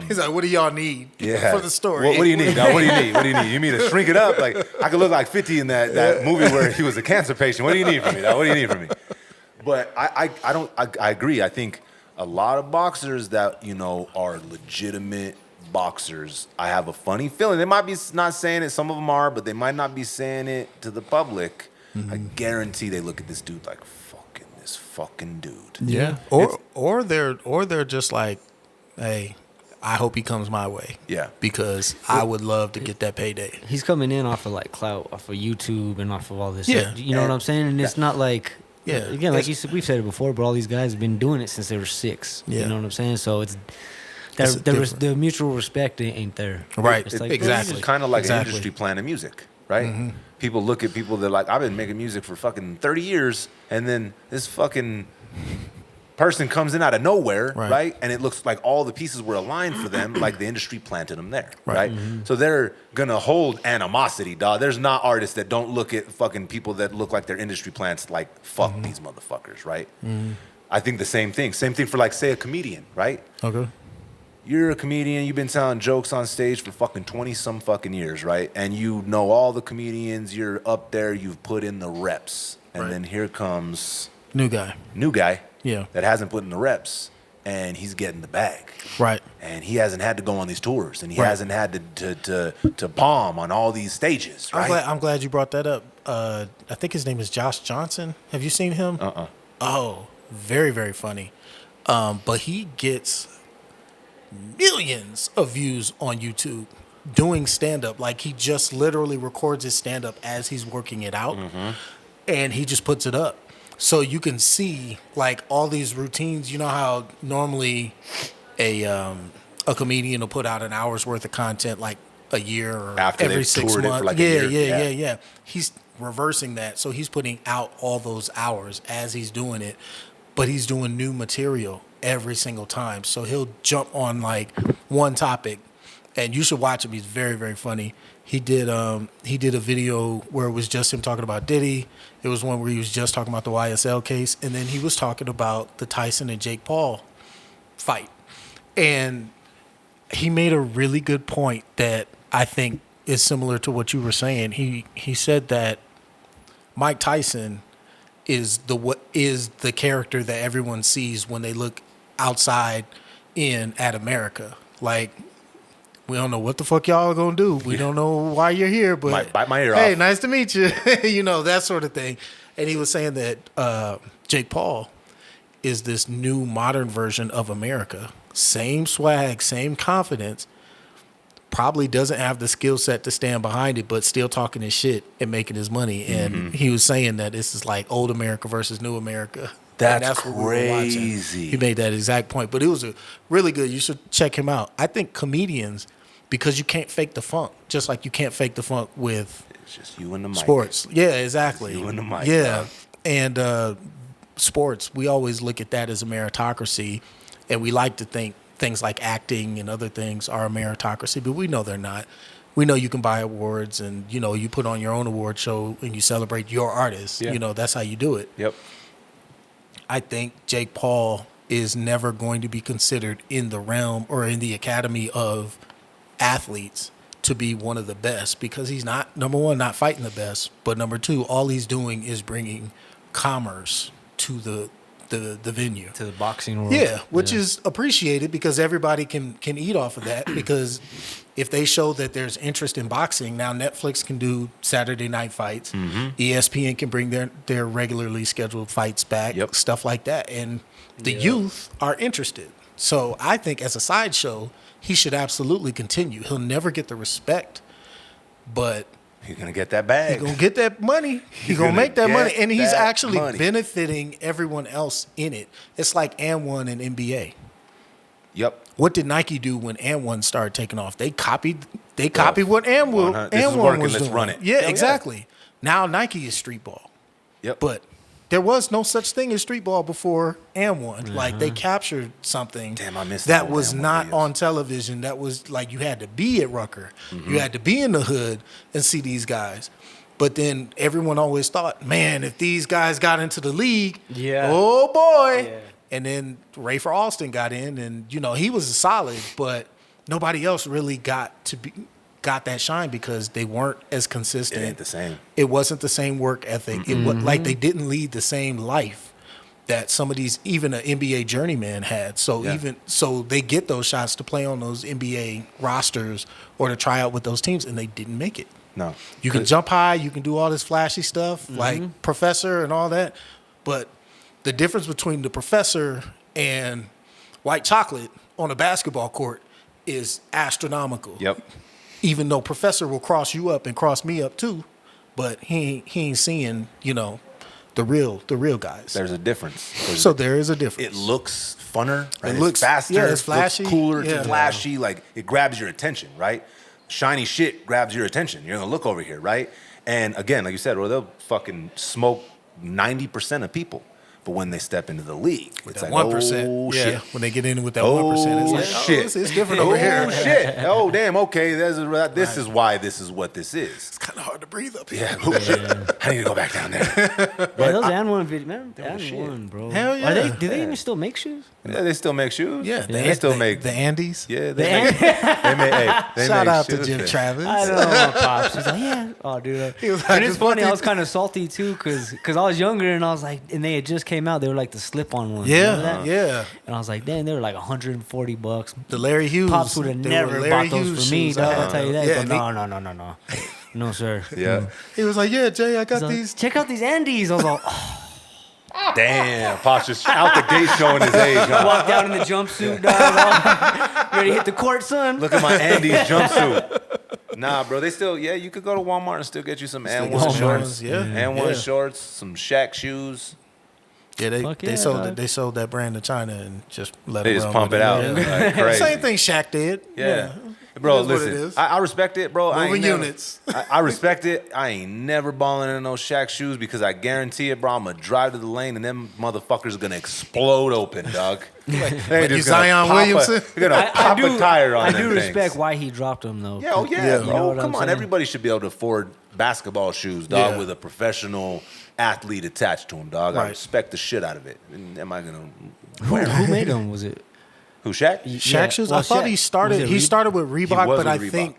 He's like, what do y'all need Yeah. for the story? What do you need? Now, what do you need? What do you need? You mean to shrink it up? Like, I could look like 50 in that movie where he was a cancer patient. What do you need from me? Now, what do you need from me? But I agree. I think a lot of boxers that, are legitimate boxers, I have a funny feeling. They might be not saying it, some of them are, but they might not be saying it to the public. I guarantee they look at this dude like, this fucking dude. Yeah. Or they're just like, hey, I hope he comes my way. Yeah. Because I would love to get that payday. He's coming in off of like clout, off of YouTube, and off of all this. Yeah. You know what I'm saying? And it's not like Yeah. Again, like you said, we've said it before, but all these guys have been doing it since they were 6. Yeah. You know what I'm saying? So it's the mutual respect ain't there. Right. It's like, Exactly. It's kind of like Exactly. an industry plan of music, right? People look at people that like, I've been making music for fucking 30 years, and then this fucking person comes in out of nowhere, right? And it looks like all the pieces were aligned for them, like the industry planted them there, right? So they're gonna hold animosity, dog. There's not artists that don't look at fucking people that look like their industry plants like, fuck these motherfuckers, right? I think the same thing. Same thing for like, say, a comedian, right? Okay. You're a comedian, you've been telling jokes on stage for fucking 20-some fucking years, right? And you know all the comedians, you're up there, you've put in the reps. And then here comes... New guy. Yeah. That hasn't put in the reps, and he's getting the bag. Right. And he hasn't had to go on these tours, and he hasn't had to bomb on all these stages, right? I'm glad you brought that up. I think his name is Josh Johnson. Have you seen him? Oh, very, very funny. But he gets millions of views on YouTube doing stand-up. Like, he just literally records his stand-up as he's working it out, and he just puts it up. So you can see, like, all these routines. You know how normally a comedian will put out an hour's worth of content like a year or After every they've 6 toured it months. for like a year. Yeah. He's reversing that. So he's putting out all those hours as he's doing it, but he's doing new material every single time. So he'll jump on like one topic, and you should watch him. He's very, very funny. He did a video where it was just him talking about Diddy. It was one where he was just talking about the YSL case, and then he was talking about the Tyson and Jake Paul fight. And he made a really good point that I think is similar to what you were saying. He said that Mike Tyson is the character that everyone sees when they look outside in at America. Like, we don't know what the fuck y'all are gonna do. We don't know why you're here, but Might bite my ear hey, off. nice to meet you. You know, that sort of thing. And he was saying that Jake Paul is this new modern version of America. Same swag, same confidence. Probably doesn't have the skill set to stand behind it, but still talking his shit and making his money. And he was saying that this is like old America versus new America. That's what we were watching. crazy. He made that exact point. But it was a really good. You should check him out. I think comedians, because you can't fake the funk, just like you can't fake the funk with It's just you and the mic. sports. Yeah, exactly. You and the mic. Yeah. Bro. And sports, we always look at that as a meritocracy, and we like to think things like acting and other things are a meritocracy, but we know they're not. We know you can buy awards, and you know you put on your own award show and you celebrate your artist. Yeah. You know, that's how you do it. Yep. I think Jake Paul is never going to be considered in the realm or in the academy of athletes to be one of the best, because he's not, number one, not fighting the best, but number two, all he's doing is bringing commerce to the venue, to the boxing world. yeah, which is appreciated because everybody can eat off of that. Because if they show that there's interest in boxing, now Netflix can do Saturday night fights, ESPN can bring their regularly scheduled fights back, stuff like that, and the youth are interested. So I think as a sideshow, he should absolutely continue. He'll never get the respect, but He's gonna get that bag. he's gonna get that money. He's gonna make that get money, and he's that actually money. benefiting everyone else in it. It's like AND1 and NBA. Yep. What did Nike do when AND1 started taking off? They copied what AND1 This is working, was let's doing. run it. Yeah, Hell exactly. Now Nike is street ball, Yep. but there was no such thing as street ball before AND1. Like, they captured something Damn, I missed that the was AND1 not videos. on television. That was like, you had to be at Rucker, you had to be in the hood and see these guys. But then everyone always thought, man, if these guys got into the league, oh boy. Yeah. And then Rafer Alston got in, and you know, he was solid, but nobody else really got that shine because they weren't as consistent. It ain't the same. It wasn't the same work ethic. It was like they didn't lead the same life that some of these, even an NBA journeyman had. So so they get those shots to play on those NBA rosters or to try out with those teams, and they didn't make it. No. You can jump high, you can do all this flashy stuff like Professor and all that, but the difference between the Professor and White Chocolate on a basketball court is astronomical. Yep. Even though Professor will cross you up and cross me up too, but he ain't seeing, you know, the real guys. There's a difference. So there is a difference. It looks funner. Right? It looks faster. Yeah, it's flashy. Looks cooler. Yeah. It's flashy. Like it grabs your attention, right? Shiny shit grabs your attention. You're gonna look over here, right? And again, like you said, well, they'll fucking smoke 90% of people. But when they step into the league, it's like 1%. oh yeah. shit. When they get in with that 1%, it's like, shit. It's different over here. Oh shit. Oh damn. Okay. This is why this is what this is. It's kind of hard to breathe up here. Yeah. Oh, shit. I need to go back down there. Yeah, those and1 videos, man. And1, bro. Hell yeah. Do they even still make shoes? Yeah, they still make shoes. Yeah, they still make the Andes. Yeah, they make. They Shout make out to shoes. Jim Travis. I don't know, my pops. He's like, yeah. Oh, dude. He was like, and it's just funny. I fucking- was kind of salty too, cause I was younger and I was like, and they had just came out. They were like the slip-on ones. Remember Yeah, that? yeah. And I was like, damn, they were like $140. The Larry Hughes. Pops would have They never were bought Larry those Hughes for me, shoes. dog. I'll tell you that. Yeah, But no. No, sir. Yeah. He was like, yeah, Jay, I got He's like, these. check out these Andes. I was like, oh. Damn. Pops just out the gate showing his age. Huh? Walked out in the jumpsuit, dog. Ready to hit the court, son. Look at my Andes jumpsuit. Nah, bro. They still, yeah, you could go to Walmart and still get you some get and1 some shorts. Walmarts, yeah. And1 Yeah. shorts, some Shaq shoes. Yeah, Fuck they yeah, sold dog. it. They sold that brand to China and just let They it just run pump with it out. Yeah. Like crazy. Same thing Shaq did. Yeah. Bro, It is what it listen, is. I respect it, bro. I ain't Moving never- units. I respect it. I ain't never balling in those Shaq shoes because I guarantee it, bro. I'm going to drive to the lane and them motherfuckers are going to explode open, dog. They like just you gonna Zion pop Williamson? They're going to pop a tire on I them do things. respect why he dropped them, though. Yeah, oh yeah, Yeah. bro. You know what Come I'm on, saying? everybody should be able to afford basketball shoes, dog, Yeah. with a professional athlete attached to them, dog. I Right. respect the shit out of it. And am I going to Who made them? Was it? Who, Shaq? Shaq shoes. Well, I thought Shaq- he was started. it He started with Reebok, was but with I Reebok. think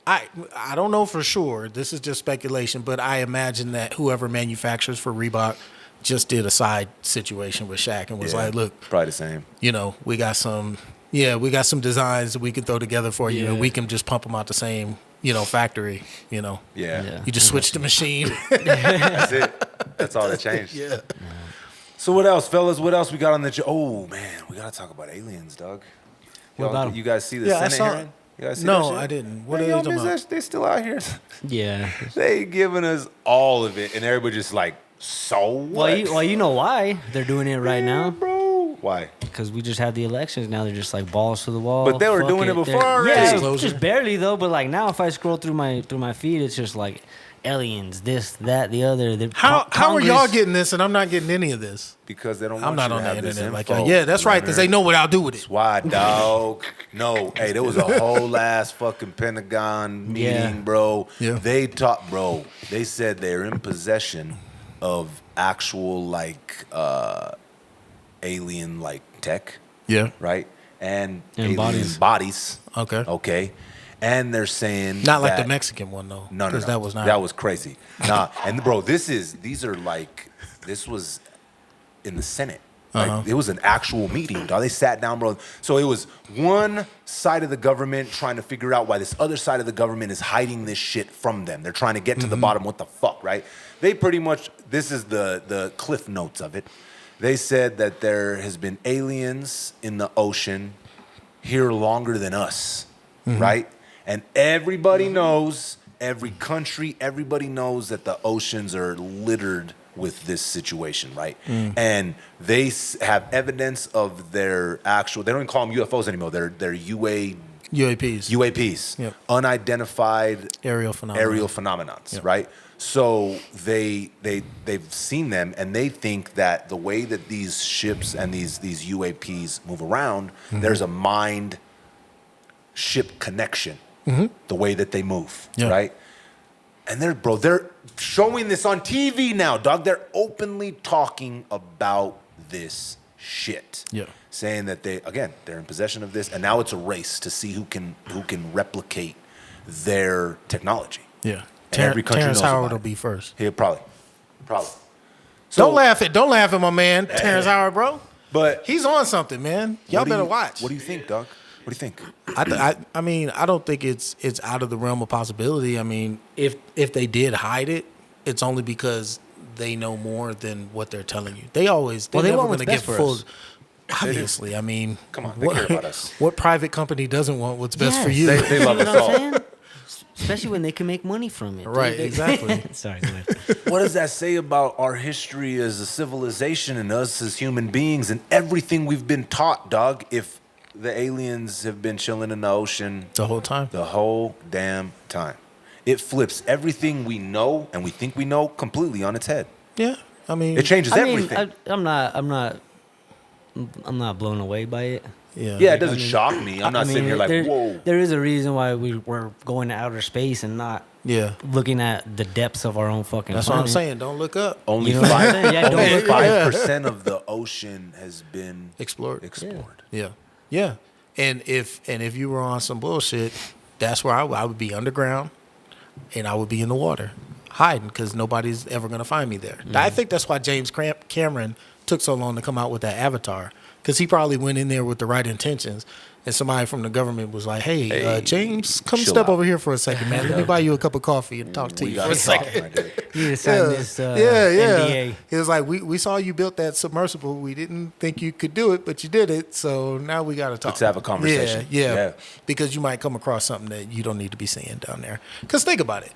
I don't know for sure. This is just speculation, but I imagine that whoever manufactures for Reebok just did a side situation with Shaq and was Yeah, like, "Look, probably the same. you know, we got some designs that we can throw together for you, Yeah. and we can just pump them out the same, factory. Yeah. Yeah. You just switch the machine." That's it. That's all that changed. Yeah. So what else, fellas? What else we got on the? Oh man, we gotta talk about aliens, dog. What about 'em? You guys see the Yeah, I Senate saw- hearing? You guys see No, that shit? I didn't. What Man, are y'all they talking miss about? that? They still out here. Yeah. They giving us all of it, and everybody just like, so what? Well, you know why they're doing it right Yeah, now? bro. Why? Because we just had the elections. Now they're just like balls to the wall. But they were Fuck doing it before They're- already. Yeah, Disclosure. just barely though. But like now, if I scroll through my feed, it's just like aliens, this, that, the other. How are y'all Congress- getting this and I'm not getting any of this? Because they don't. I'm want not you on to the have this internet like info, that. Yeah, that's right, because they Leonard. know what I'll do with it. Why, dog? No, hey, there was a whole ass fucking Pentagon meeting, Yeah. bro. Yeah. They talked, bro. They said they're in possession of actual like alien like tech, Yeah. right? And And alien bodies. Okay. Okay. And they're saying Not like that- the Mexican one though. No, 'cause that was not. That was crazy. Nah, and bro, this was in the Senate. Like, it was an actual meeting, dog. They sat down, bro. So it was one side of the government trying to figure out why this other side of the government is hiding this shit from them. They're trying to get to the bottom. What the fuck, right? They pretty much, this is the cliff notes of it. They said that there has been aliens in the ocean here longer than us, right? And everybody knows, every country, everybody knows that the oceans are littered with this situation, right? And they have evidence of their actual, they don't even call them UFOs anymore. They're UAPs. UAPs, Yep. unidentified Aerial phenomena. aerial phenomenons, Yep. right? So they've seen them, and they think that the way that these ships and these UAPs move around, there's a mind ship connection. The way that they move, Yeah. right? And they're showing this on TV now, dog. They're openly talking about this shit. Yeah. Saying that they're in possession of this, and now it's a race to see who can replicate their technology. Yeah. And every country Terrence knows Howard about will it. be first. Here, probably. So, Don't laugh at my man, Terrence Howard, bro. But He's on something, man. Y'all what do better you- watch. What do you think, dog? What do you think? I mean, I don't think it's out of the realm of possibility. I mean, if they did hide it, it's only because they know more than what they're telling you. They're Well, they never want going to what's get best for full. us. Obviously, I mean, Come on, they care about us. What private company doesn't want what's best for you? They love You know us what all. I'm saying? Especially when they can make money from it. Right, exactly. Sorry, go ahead. What does that say about our history as a civilization and us as human beings and everything we've been taught, dog? If the aliens have been chilling in the ocean The whole time. the whole damn time, it flips everything we know and we think we know completely on its head. Yeah, I mean, It changes everything. I'm not blown away by it. Yeah, it doesn't shock me. I'm not sitting here like, whoa. There is a reason why we're going to outer space and not looking at the depths of our own fucking That's planet. what I'm saying. Don't look up. Only You know what I'm saying? Yeah, don't look up. 5% of the ocean has been Explored. Yeah. Yeah. And if you were on some bullshit, that's where I would be underground, and I would be in the water, hiding, because nobody's ever gonna find me there. I think that's why James Cameron took so long to come out with that Avatar, because he probably went in there with the right intentions, and somebody from the government was like, "Hey, James, come chill step out. over here for a second, man. Let me buy you a cup of coffee and talk to you for a second." You need to sign this Yeah. NDA. He was like, we saw you built that submersible. We didn't think you could do it, but you did it. So now we got to talk. Let's have a conversation. Yeah. Because you might come across something that you don't need to be seeing down there. Because think about it.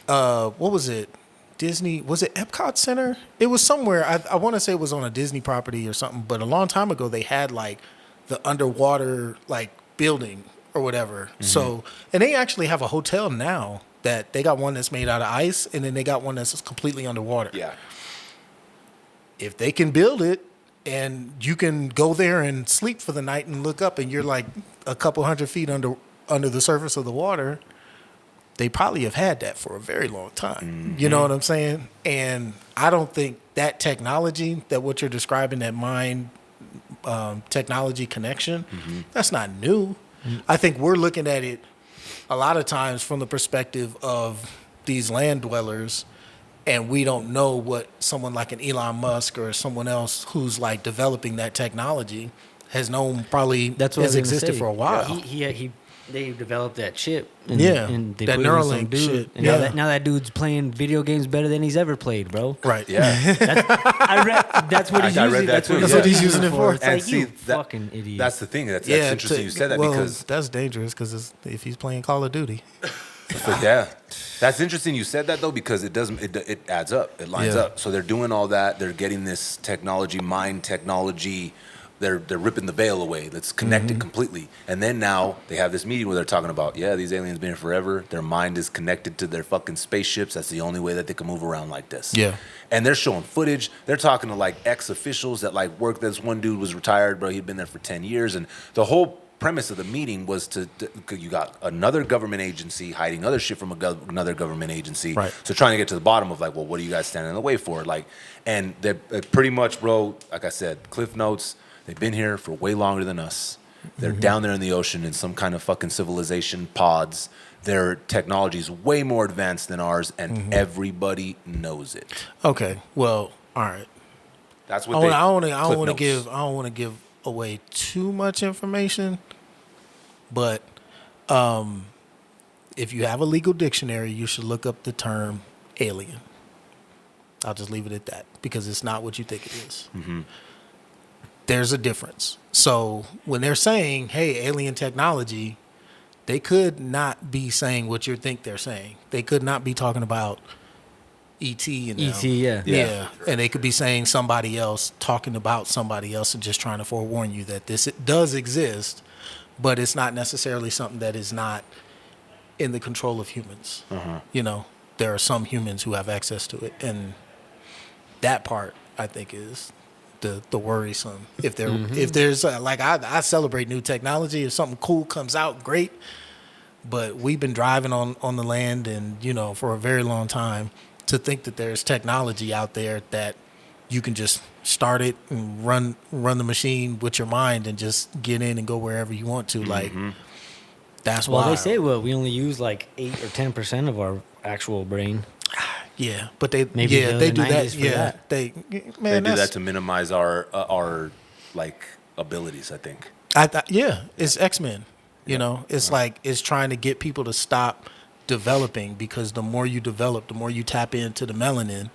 What was it? Disney, was it Epcot Center? It was somewhere. I want to say it was on a Disney property or something, but a long time ago they had like the underwater like building or whatever. So, and they actually have a hotel now that they got one that's made out of ice, and then they got one that's completely underwater. Yeah. If they can build it and you can go there and sleep for the night and look up and you're like a couple 100 feet under the surface of the water, they probably have had that for a very long time. You know what I'm saying? And I don't think that technology, that what you're describing, that mind technology connection, that's not new. I think we're looking at it a lot of times from the perspective of these land dwellers, and we don't know what someone like an Elon Musk or someone else who's like developing that technology has known probably That's what has I was gonna existed say. for a while. They developed that chip. And, Yeah, and they that put it in some Neuralink dude. shit. And Yeah. now that dude's playing video games better than he's ever played, bro. Right. Yeah. That's what he's I using. read that too. That's what he's using it for. It's And like, see, you that- fucking idiot. That's the thing. That's interesting you said that, well, because that's dangerous because if he's playing Call of Duty. but yeah, that's interesting you said that though, because it doesn't, it adds up, it lines Yeah. up. So they're doing all that, they're getting this technology, mind technology, they're ripping the veil away that's connected completely. And then now they have this meeting where they're talking about, yeah, these aliens been here forever, their mind is connected to their fucking spaceships, that's the only way that they can move around like this. Yeah. And they're showing footage, they're talking to like ex-officials that like work. This one dude was retired, bro, he'd been there for 10 years, and the whole premise of the meeting was to you got another government agency hiding other shit from another government agency. Right. So trying to get to the bottom of like, well, what are you guys standing in the way for? Like, and they're pretty much, bro, like I said, Cliff Notes, they've been here for way longer than us. They're down there in the ocean in some kind of fucking civilization pods. Their technology is way more advanced than ours, and everybody knows it. Okay. Well, all right. That's what I don't Cliff want to Notes. give away too much information, but if you have a legal dictionary, you should look up the term alien. I'll just leave it at that because it's not what you think it is. There's a difference. So when they're saying, hey, alien technology, they could not be saying what you think they're saying. They could not be talking about E.T. and them. E.T., yeah. Yeah. And they could be saying somebody else, talking about somebody else, and just trying to forewarn you that this does exist, but it's not necessarily something that is not in the control of humans. You know, there are some humans who have access to it, and that part I think is the worrisome. If there's like I celebrate new technology. If something cool comes out, great. But we've been driving on the land, and you know, for a very long time. To think that there's technology out there that you can just start it and run the machine with your mind and just get in and go wherever you want to, like that's why. Well, they say we only use like 8 or 10% of our actual brain. Yeah, but they Maybe yeah the they other do that. 90s for Yeah, that. they They man, do that's, that to minimize our like abilities, I think. yeah, it's X-Men. You know, it's like it's trying to get people to stop developing, because the more you develop, the more you tap into the melanin,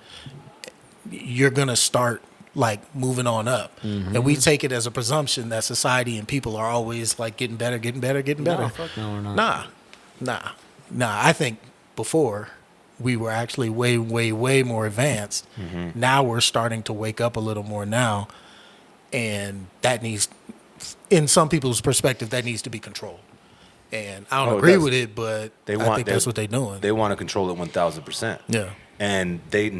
you're gonna start like moving on up. And we take it as a presumption that society and people are always like getting better. No, fuck no, we're not. Nah. Nah, I think before we were actually way, way, way more advanced. Now we're starting to wake up a little more now. And that needs, in some people's perspective, that needs to be controlled. And I don't agree with it, but I think that's what they're doing. They want to control it 1,000%. Yeah. And they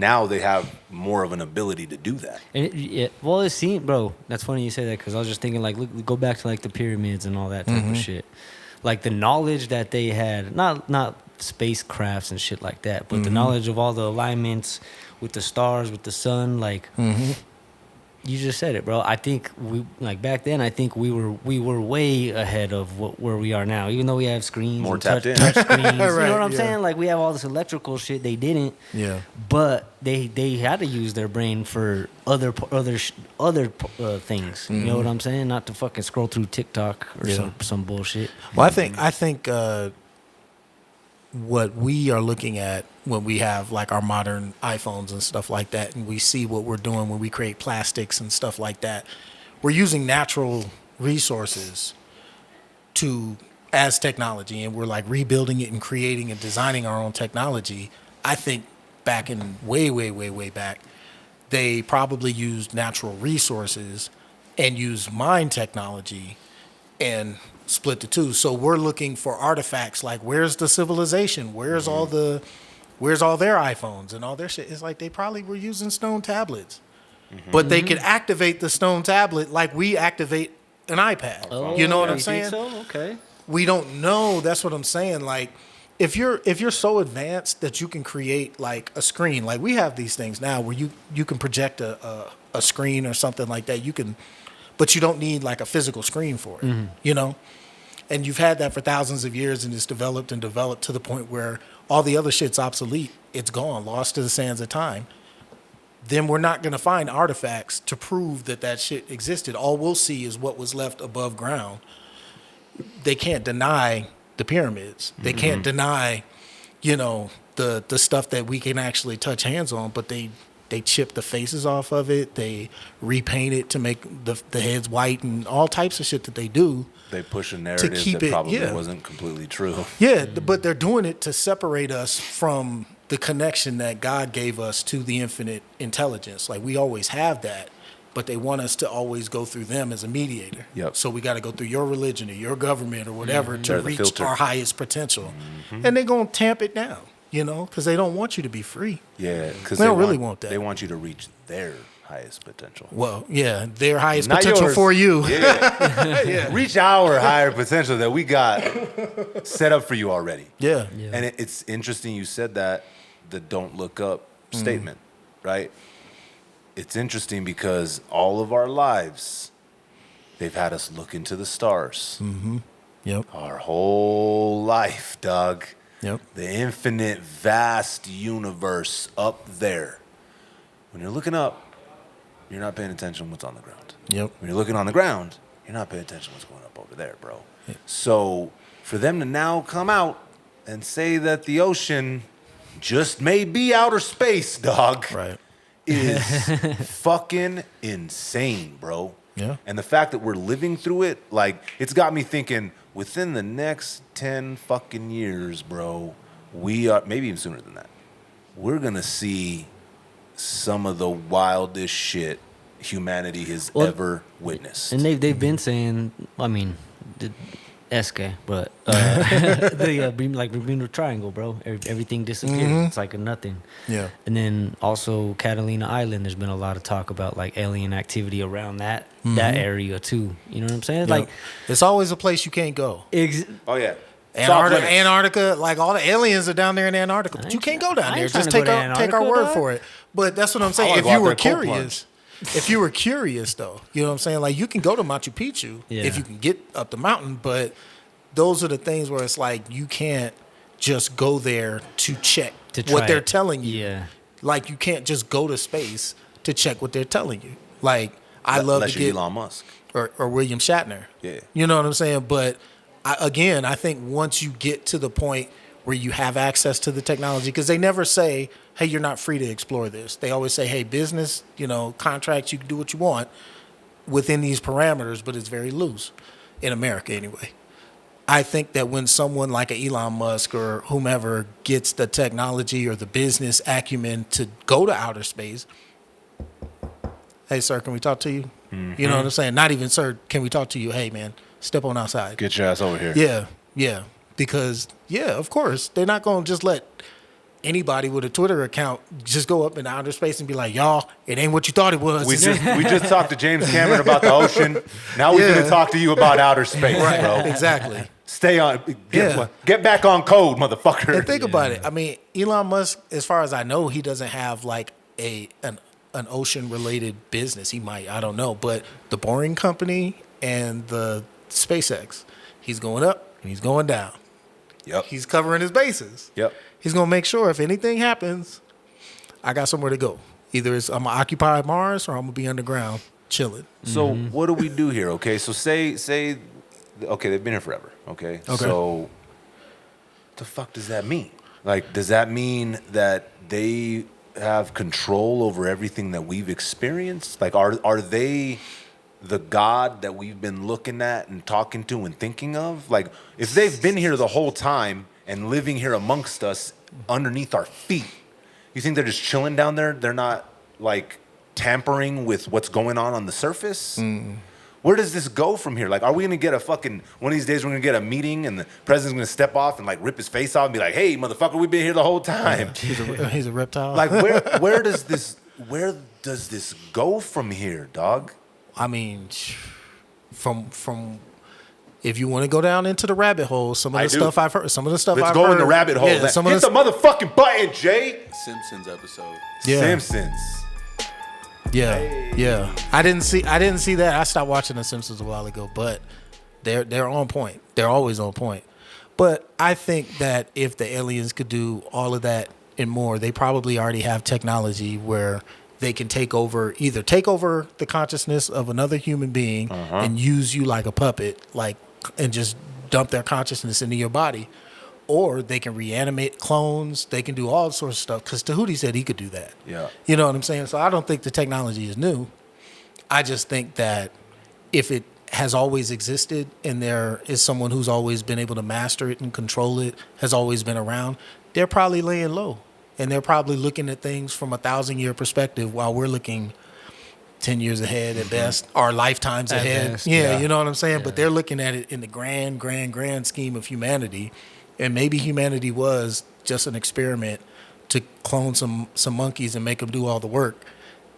have more of an ability to do that. And well, it seemed, bro. That's funny you say that because I was just thinking, like, look, go back to like the pyramids and all that type of shit. Like the knowledge that they had, not spacecrafts and shit like that, but the knowledge of all the alignments with the stars, with the sun, like. You just said it, bro. I think we like back then. I think we were way ahead of where we are now. Even though we have screens, More and tapped in. touch screens. Right, You know what I'm yeah. saying? Like we have all this electrical shit. They didn't. Yeah. But they had to use their brain for other things. You know what I'm saying? Not to fucking scroll through TikTok or some bullshit. Well, I think what we are looking at when we have like our modern iPhones and stuff like that, and we see what we're doing when we create plastics and stuff like that, we're using natural resources as technology, and we're like rebuilding it and creating and designing our own technology. I think back in way, way, way, way back, they probably used natural resources and used mind technology and split the two. So we're looking for artifacts like where's the civilization? Where's all their iPhones and all their shit? It's like they probably were using stone tablets. But they could activate the stone tablet like we activate an iPad. Oh, you know what I'm you saying? think so? Okay. We don't know. That's what I'm saying. Like if you're so advanced that you can create like a screen, like we have these things now where you can project a screen or something like that. But you don't need like a physical screen for it, you know? And you've had that for thousands of years, and it's developed and developed to the point where all the other shit's obsolete. It's gone, lost to the sands of time. Then we're not going to find artifacts to prove that shit existed. All we'll see is what was left above ground. They can't deny the pyramids. They can't deny, you know, the stuff that we can actually touch hands on, but they chip the faces off of it. They repaint it to make the heads white and all types of shit that they do. They push a narrative that probably wasn't completely true. Yeah, but they're doing it to separate us from the connection that God gave us to the infinite intelligence. Like we always have that, but they want us to always go through them as a mediator. Yep. So we got to go through your religion or your government or whatever to reach filter. our highest potential. And they're going to tamp it down, you know, because they don't want you to be free. Yeah, because they don't really want that. They want you to reach their highest potential. Well, yeah, their highest Not potential yours. for you. Yeah. Reach our higher potential that we got set up for you already. Yeah. And it's interesting you said that, the don't look up statement, right? It's interesting because all of our lives, they've had us look into the stars. Yep. Our whole life, Doug. Yep. The infinite, vast universe up there. When you're looking up, you're not paying attention to what's on the ground. Yep. When you're looking on the ground, you're not paying attention to what's going up over there, bro. Yeah. So for them to now come out and say that the ocean just may be outer space, dog, Right. is fucking insane, bro. Yeah. And the fact that we're living through it, like, it's got me thinking within the next 10 fucking years, bro, we are, maybe even sooner than that, we're going to see some of the wildest shit humanity has ever witnessed. And they've been saying, I mean, the Esque, but the Bermuda Triangle, bro. Everything disappears. It's like a nothing. Yeah. And then also Catalina Island. There's been a lot of talk about like alien activity around that area too. You know what I'm saying? Yep. Like it's always a place you can't go. Oh yeah. Antarctica, like all the aliens are down there in Antarctica, but you can't go down there. Just take our word for it. But that's what I'm saying. If you were curious, though, you know what I'm saying? Like you can go to Machu Picchu if you can get up the mountain, but those are the things where it's like you can't just go there to check what they're telling you. Yeah. Like you can't just go to space to check what they're telling you. Like I love to get Elon Musk or William Shatner. Yeah. You know what I'm saying? But I think once you get to the point where you have access to the technology, because they never say, hey, you're not free to explore this. They always say, hey, business, contracts, you can do what you want within these parameters, but it's very loose in America anyway. I think that when someone like a Elon Musk or whomever gets the technology or the business acumen to go to outer space, hey, sir, can we talk to you? You know what I'm saying? Not even, sir, can we talk to you? Hey, man, step on outside. Get your ass over here. Yeah, yeah. Because, yeah, of course, they're not going to just let anybody with a Twitter account just go up in outer space and be like, y'all, it ain't what you thought it was. We just talked to James Cameron about the ocean. Now we're going to talk to you about outer space, right, bro. Exactly. Stay on. Get back on code, motherfucker. And think about it. I mean, Elon Musk, as far as I know, he doesn't have like an ocean-related business. He might, I don't know. But the Boring Company and the SpaceX, he's going up and he's going down. Yep. He's covering his bases. Yep. He's going to make sure if anything happens, I got somewhere to go. Either I'm going to occupy Mars or I'm going to be underground chilling. So what do we do here? Okay, so say, okay, they've been here forever. Okay, so the fuck does that mean? Like, does that mean that they have control over everything that we've experienced? Like, are they the God that we've been looking at and talking to and thinking of? Like, if they've been here the whole time and living here amongst us underneath our feet, you think they're just chilling down there? They're not, like, tampering with what's going on the surface? Where does this go from here? Like, are we going to get a fucking, one of these days we're going to get a meeting and the president's going to step off and, like, rip his face off and be like, hey, motherfucker, we've been here the whole time. He's a reptile. Like, where does this go from here, dog? I mean, from if you want to go down into the rabbit hole, some of the stuff I've heard, Let's go in the rabbit hole. Yeah, Hit the motherfucking button, Jay. Simpsons episode. Yeah. Simpsons. Yeah, yeah. I didn't see that. I stopped watching The Simpsons a while ago, but they're on point. They're always on point. But I think that if the aliens could do all of that and more, they probably already have technology where they can either take over the consciousness of another human being and use you like a puppet, and just dump their consciousness into your body, or they can reanimate clones. They can do all sorts of stuff. Because Tahuti said he could do that. Yeah. You know what I'm saying? So I don't think the technology is new. I just think that if it has always existed and there is someone who's always been able to master it and control it, has always been around, they're probably laying low. And they're probably looking at things from a 1,000-year perspective while we're looking 10 years ahead at best, or lifetimes ahead. Best, yeah, you know what I'm saying? Yeah. But they're looking at it in the grand scheme of humanity. And maybe humanity was just an experiment to clone some monkeys and make them do all the work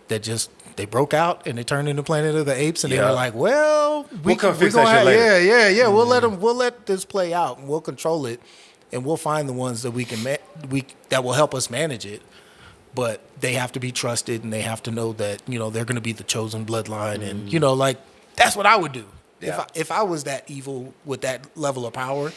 that just, they broke out and they turned into Planet of the Apes and they were like, well, we'll come fix that shit later. Yeah. We'll let this play out and we'll control it. And we'll find the ones that that will help us manage it, but they have to be trusted and they have to know that they're going to be the chosen bloodline, and like that's what I would do if I was that evil with that level of power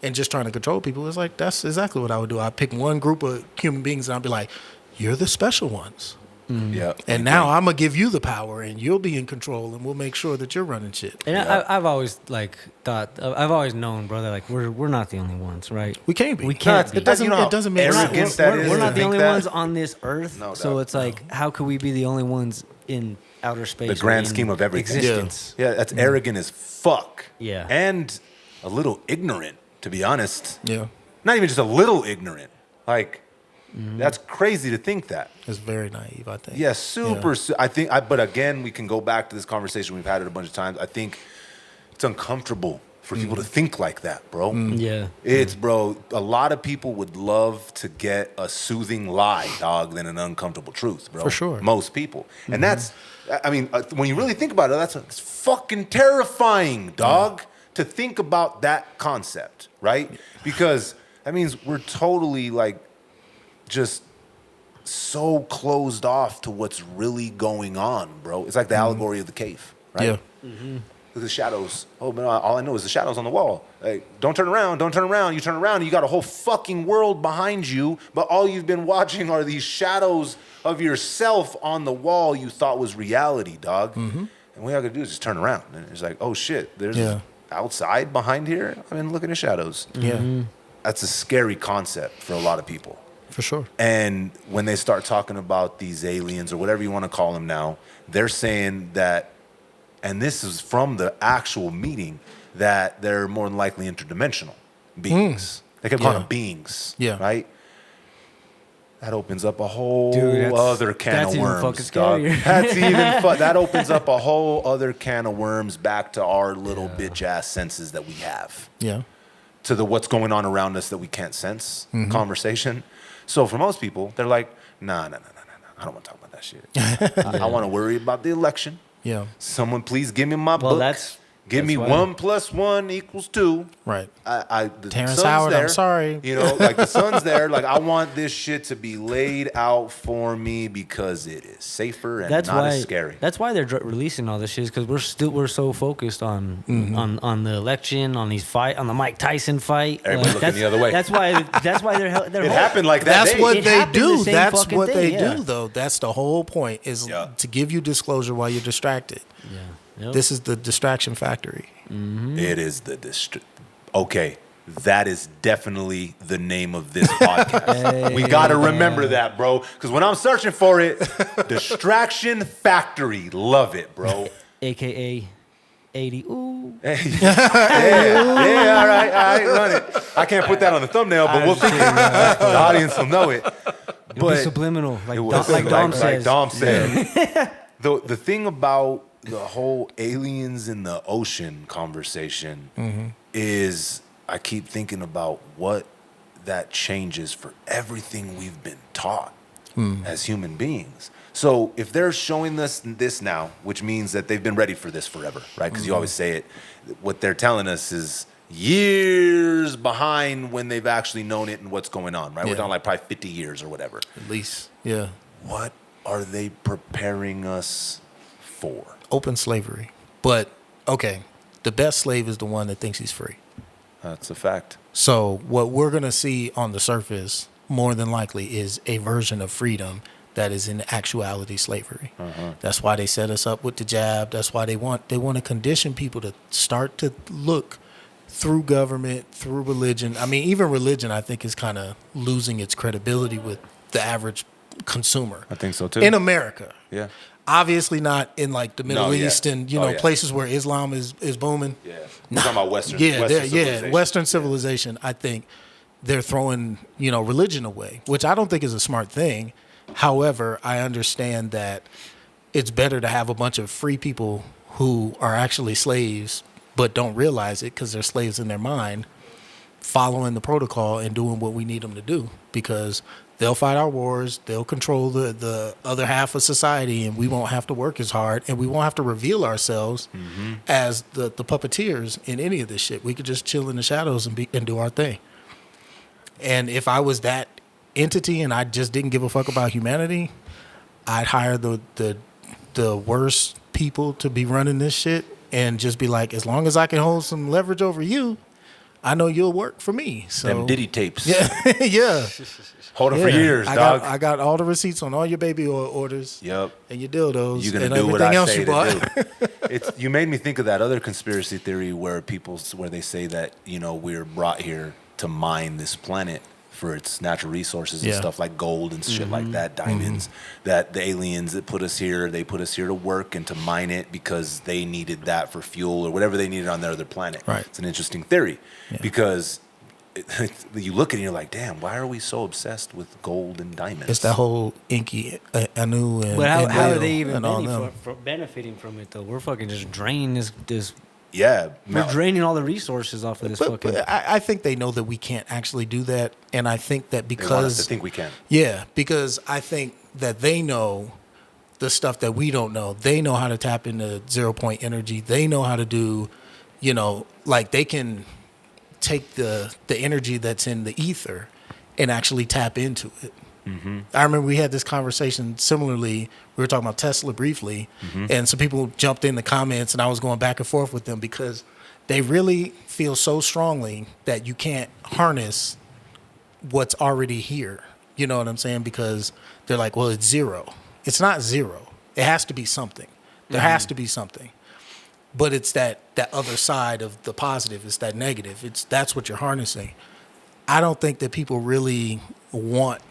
and just trying to control people. It's like that's exactly what I would do. I'd pick one group of human beings and I'd be like, "You're the special ones." Yeah. And now I'm gonna give you the power, and you'll be in control, and we'll make sure that you're running shit. And I've always I've always known, brother, like we're not the only ones, right? We can't be. We can't be. It doesn't make sense. We're not the only ones on this earth. No so doubt. it's like, how could we be the only ones in outer space? The grand or in scheme of everything. existence? Yeah, that's arrogant as fuck. Yeah. And a little ignorant, to be honest. Yeah, Not even just a little ignorant. Like, that's crazy to think that. it's very naive, I think. Yeah, super. I think, but again, we can go back to this conversation. We've had it a bunch of times. I think it's uncomfortable for people to think like that, bro. Yeah. It's, bro, a lot of people would love to get a soothing lie, dog, than an uncomfortable truth, bro. For sure. Most people. And that's, I mean, when you really think about it, it's fucking terrifying, dog, to think about that concept, right? Because that means we're totally, like, just so closed off to what's really going on, bro. It's like the allegory of the cave, right? Yeah. Look at the shadows. Oh, man, all I know is the shadows on the wall. Like, don't turn around, don't turn around. You turn around and you got a whole fucking world behind you, but all you've been watching are these shadows of yourself on the wall you thought was reality, dog. And what you gotta do is just turn around. And it's like, oh shit, there's outside behind here. I mean, look at the shadows. Yeah. That's a scary concept for a lot of people. For sure. And when they start talking about these aliens or whatever you want to call them now, they're saying that, and this is from the actual meeting, that they're more than likely interdimensional beings. They kept calling them beings, right? That opens up a whole other can of worms, dog. That's even that opens up a whole other can of worms back to our little bitch ass senses that we have. Yeah. To the what's going on around us that we can't sense conversation. So for most people, they're like, nah, I don't want to talk about that shit. I want to worry about the election. Yeah. Someone please give me my book. Give me 1 + 1 = 2. Right. The Terrence sun's Howard, there, I'm sorry. You know, like the sun's there. Like I want this shit to be laid out for me because it is safer and not as scary. That's why they're releasing all this shit, because we're so focused on the election, on on the Mike Tyson fight. Everybody looking the other way. That's why they're it happened like that. That's what they do. That's what they do, though. That's the whole point, is to give you disclosure while you're distracted. Yeah. Yep. This is the distraction factory. It is the okay. That is definitely the name of this podcast. We got to remember that, bro. Because when I'm searching for it, distraction factory. Love it, bro. AKA 80. Ooh. Yeah, all right, run it. I can't put that on the thumbnail, but we'll figure it out. The audience will know it. It'll be subliminal, like Dom said. The thing about the whole aliens in the ocean conversation is I keep thinking about what that changes for everything we've been taught as human beings. So if they're showing us this now, which means that they've been ready for this forever, right? Because you always say it, what they're telling us is years behind when they've actually known it and what's going on, right? We're talking like probably 50 years or whatever. At least, yeah. What are they preparing us for? Open slavery. But, okay, the best slave is the one that thinks he's free. That's a fact. So what we're going to see on the surface, more than likely, is a version of freedom that is in actuality slavery. That's why they set us up with the jab. That's why they want to condition people to start to look through government, through religion. I mean, even religion, I think, is kind of losing its credibility with the average consumer. I think so, too. In America. Yeah. Obviously not in like the Middle East and places where Islam is booming. Yeah, we're talking about Western civilization. Western civilization. I think they're throwing religion away, which I don't think is a smart thing. However, I understand that it's better to have a bunch of free people who are actually slaves but don't realize it because they're slaves in their mind, following the protocol and doing what we need them to do, because they'll fight our wars, they'll control the other half of society, and we won't have to work as hard, and we won't have to reveal ourselves as the puppeteers in any of this shit. We could just chill in the shadows and do our thing. And if I was that entity and I just didn't give a fuck about humanity, I'd hire the worst people to be running this shit and just be like, as long as I can hold some leverage over you, I know you'll work for me. So them Diddy tapes. Yeah, yeah. Hold them for years, dog. I got all the receipts on all your baby oil orders. Yep. And your dildos. You're gonna and do what everything I else say you to bought. do. You made me think of that other conspiracy theory where they say that we're brought here to mine this planet for its natural resources and stuff like gold and shit like that, diamonds. That the aliens that put us here, they put us here to work and to mine it because they needed that for fuel or whatever they needed on their other planet. Right. It's an interesting theory because you look at it and you're like, damn, why are we so obsessed with gold and diamonds? It's that whole Inky, Anu, and but how are they even benefiting from it though? We're fucking just draining this. Yeah, we're draining all the resources off of this fucking. But I think they know that we can't actually do that, and I think that because they want us to think we can. Yeah, because I think that they know the stuff that we don't know. They know how to tap into 0 point energy. They know how to do, like they can take the energy that's in the ether and actually tap into it. I remember we had this conversation similarly. We were talking about Tesla briefly, and some people jumped in the comments, and I was going back and forth with them because they really feel so strongly that you can't harness what's already here. You know what I'm saying? Because they're like, well, it's zero. It's not zero. It has to be something. There has to be something. But it's that other side of the positive. It's that negative. That's what you're harnessing. I don't think that people really want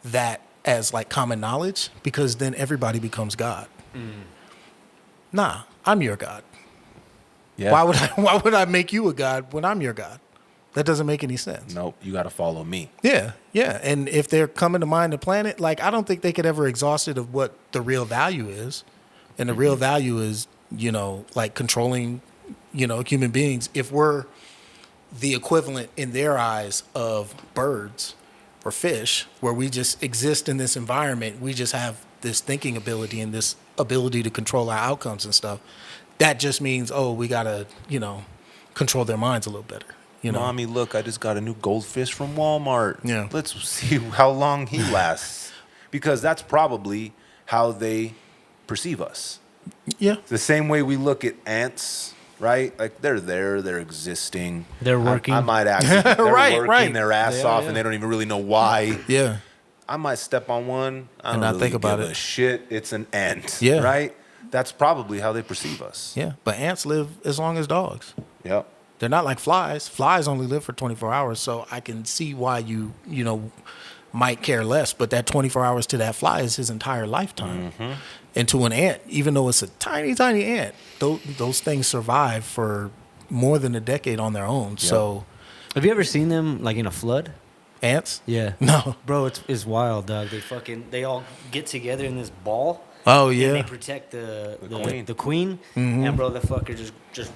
that as like common knowledge, because then everybody becomes God. Nah, I'm your God. Yeah. Why would I make you a god when I'm your god? That doesn't make any sense. Nope, you got to follow me. Yeah, yeah. And if they're coming to mind the planet, like I don't think they could ever exhaust it of what the real value is. And the real value is, you know, like controlling, you know, human beings. If we're the equivalent in their eyes of birds or fish, where we just exist in this environment, we just have this thinking ability and this ability to control our outcomes and stuff. That just means, oh, we gotta, you know, control their minds a little better. You know, Mommy, look, I just got a new goldfish from Walmart. Yeah. Let's see how long he lasts. Because that's probably how they perceive us. yeah, The same way we look at ants, right? Like they're there, they're existing. They're working. I might actually, they're Right, working right. their ass They off are, and yeah. they don't even really know why. yeah, I might step on one. I don't And not really think about give it. a shit. It's an ant. Yeah. Right? That's probably how they perceive us. yeah. But ants live as long as dogs. Yep. They're not like flies. Flies only live for 24 hours, so I can see why you know, might care less. But that 24 hours to that fly is his entire lifetime. And to an ant, even though it's a tiny, tiny ant, those things survive for more than a decade on their own. So Have you ever seen them like in a flood? ants? Yeah. No. Bro, it's wild, dog. They all get together in this ball. Oh, And yeah. they protect the queen. queen. And bro, the fucker just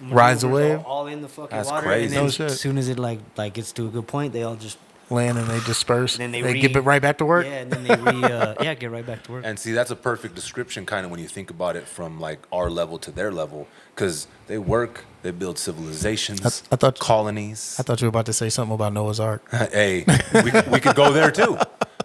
Rides the maneuvers wave? all in the fucking That's water. crazy. And then No shit. as soon as it like gets to a good point, they all just Land and they disperse. and then they get right back to work. Yeah, and then they get right back to work. And see, that's a perfect description kind of when you think about it from like our level to their level. Because they work, they build civilizations, I thought- colonies. I thought you were about to say something about Noah's Ark. Hey, we could go there too.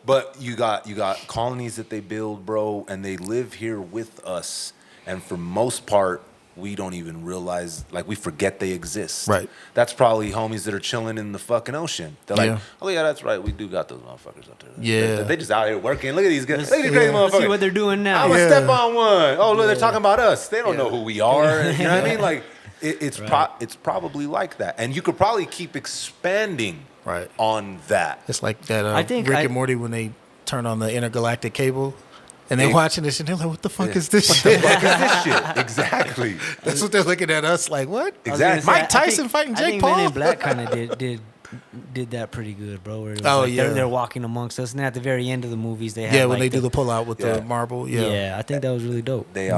But you got colonies that they build, bro, and they live here with us. And for most part, we don't even realize, like we forget they exist. Right. That's probably homies that are chilling in the fucking ocean. They're like, Yeah. oh yeah, that's right. We do got those motherfuckers up there. Yeah. They just out here working. Look at these guys. Let's- Look at these crazy Let's see motherfuckers. what they're doing now. I'm gonna Yeah. step on one. Oh, look, they're talking about us. They don't know who we are. You know what I mean? Like, it's probably like that, and you could probably keep expanding Right. on that. It's like that I think Rick I- and Morty when they turn on the intergalactic cable and they're Hey. watching this and they're like, what the fuck is this shit? What is this shit? Exactly. That's what they're looking at us like, what? I was gonna Exactly. say, Mike I Tyson think- fighting I Jake think Paul? Men in Black kind of did that pretty good, bro. Where it was Oh, like yeah. they're walking amongst us, and then at the very end of the movies, they have Yeah, when like they do the pull out with Yeah. the marble. yeah. Yeah. I think that was really dope. They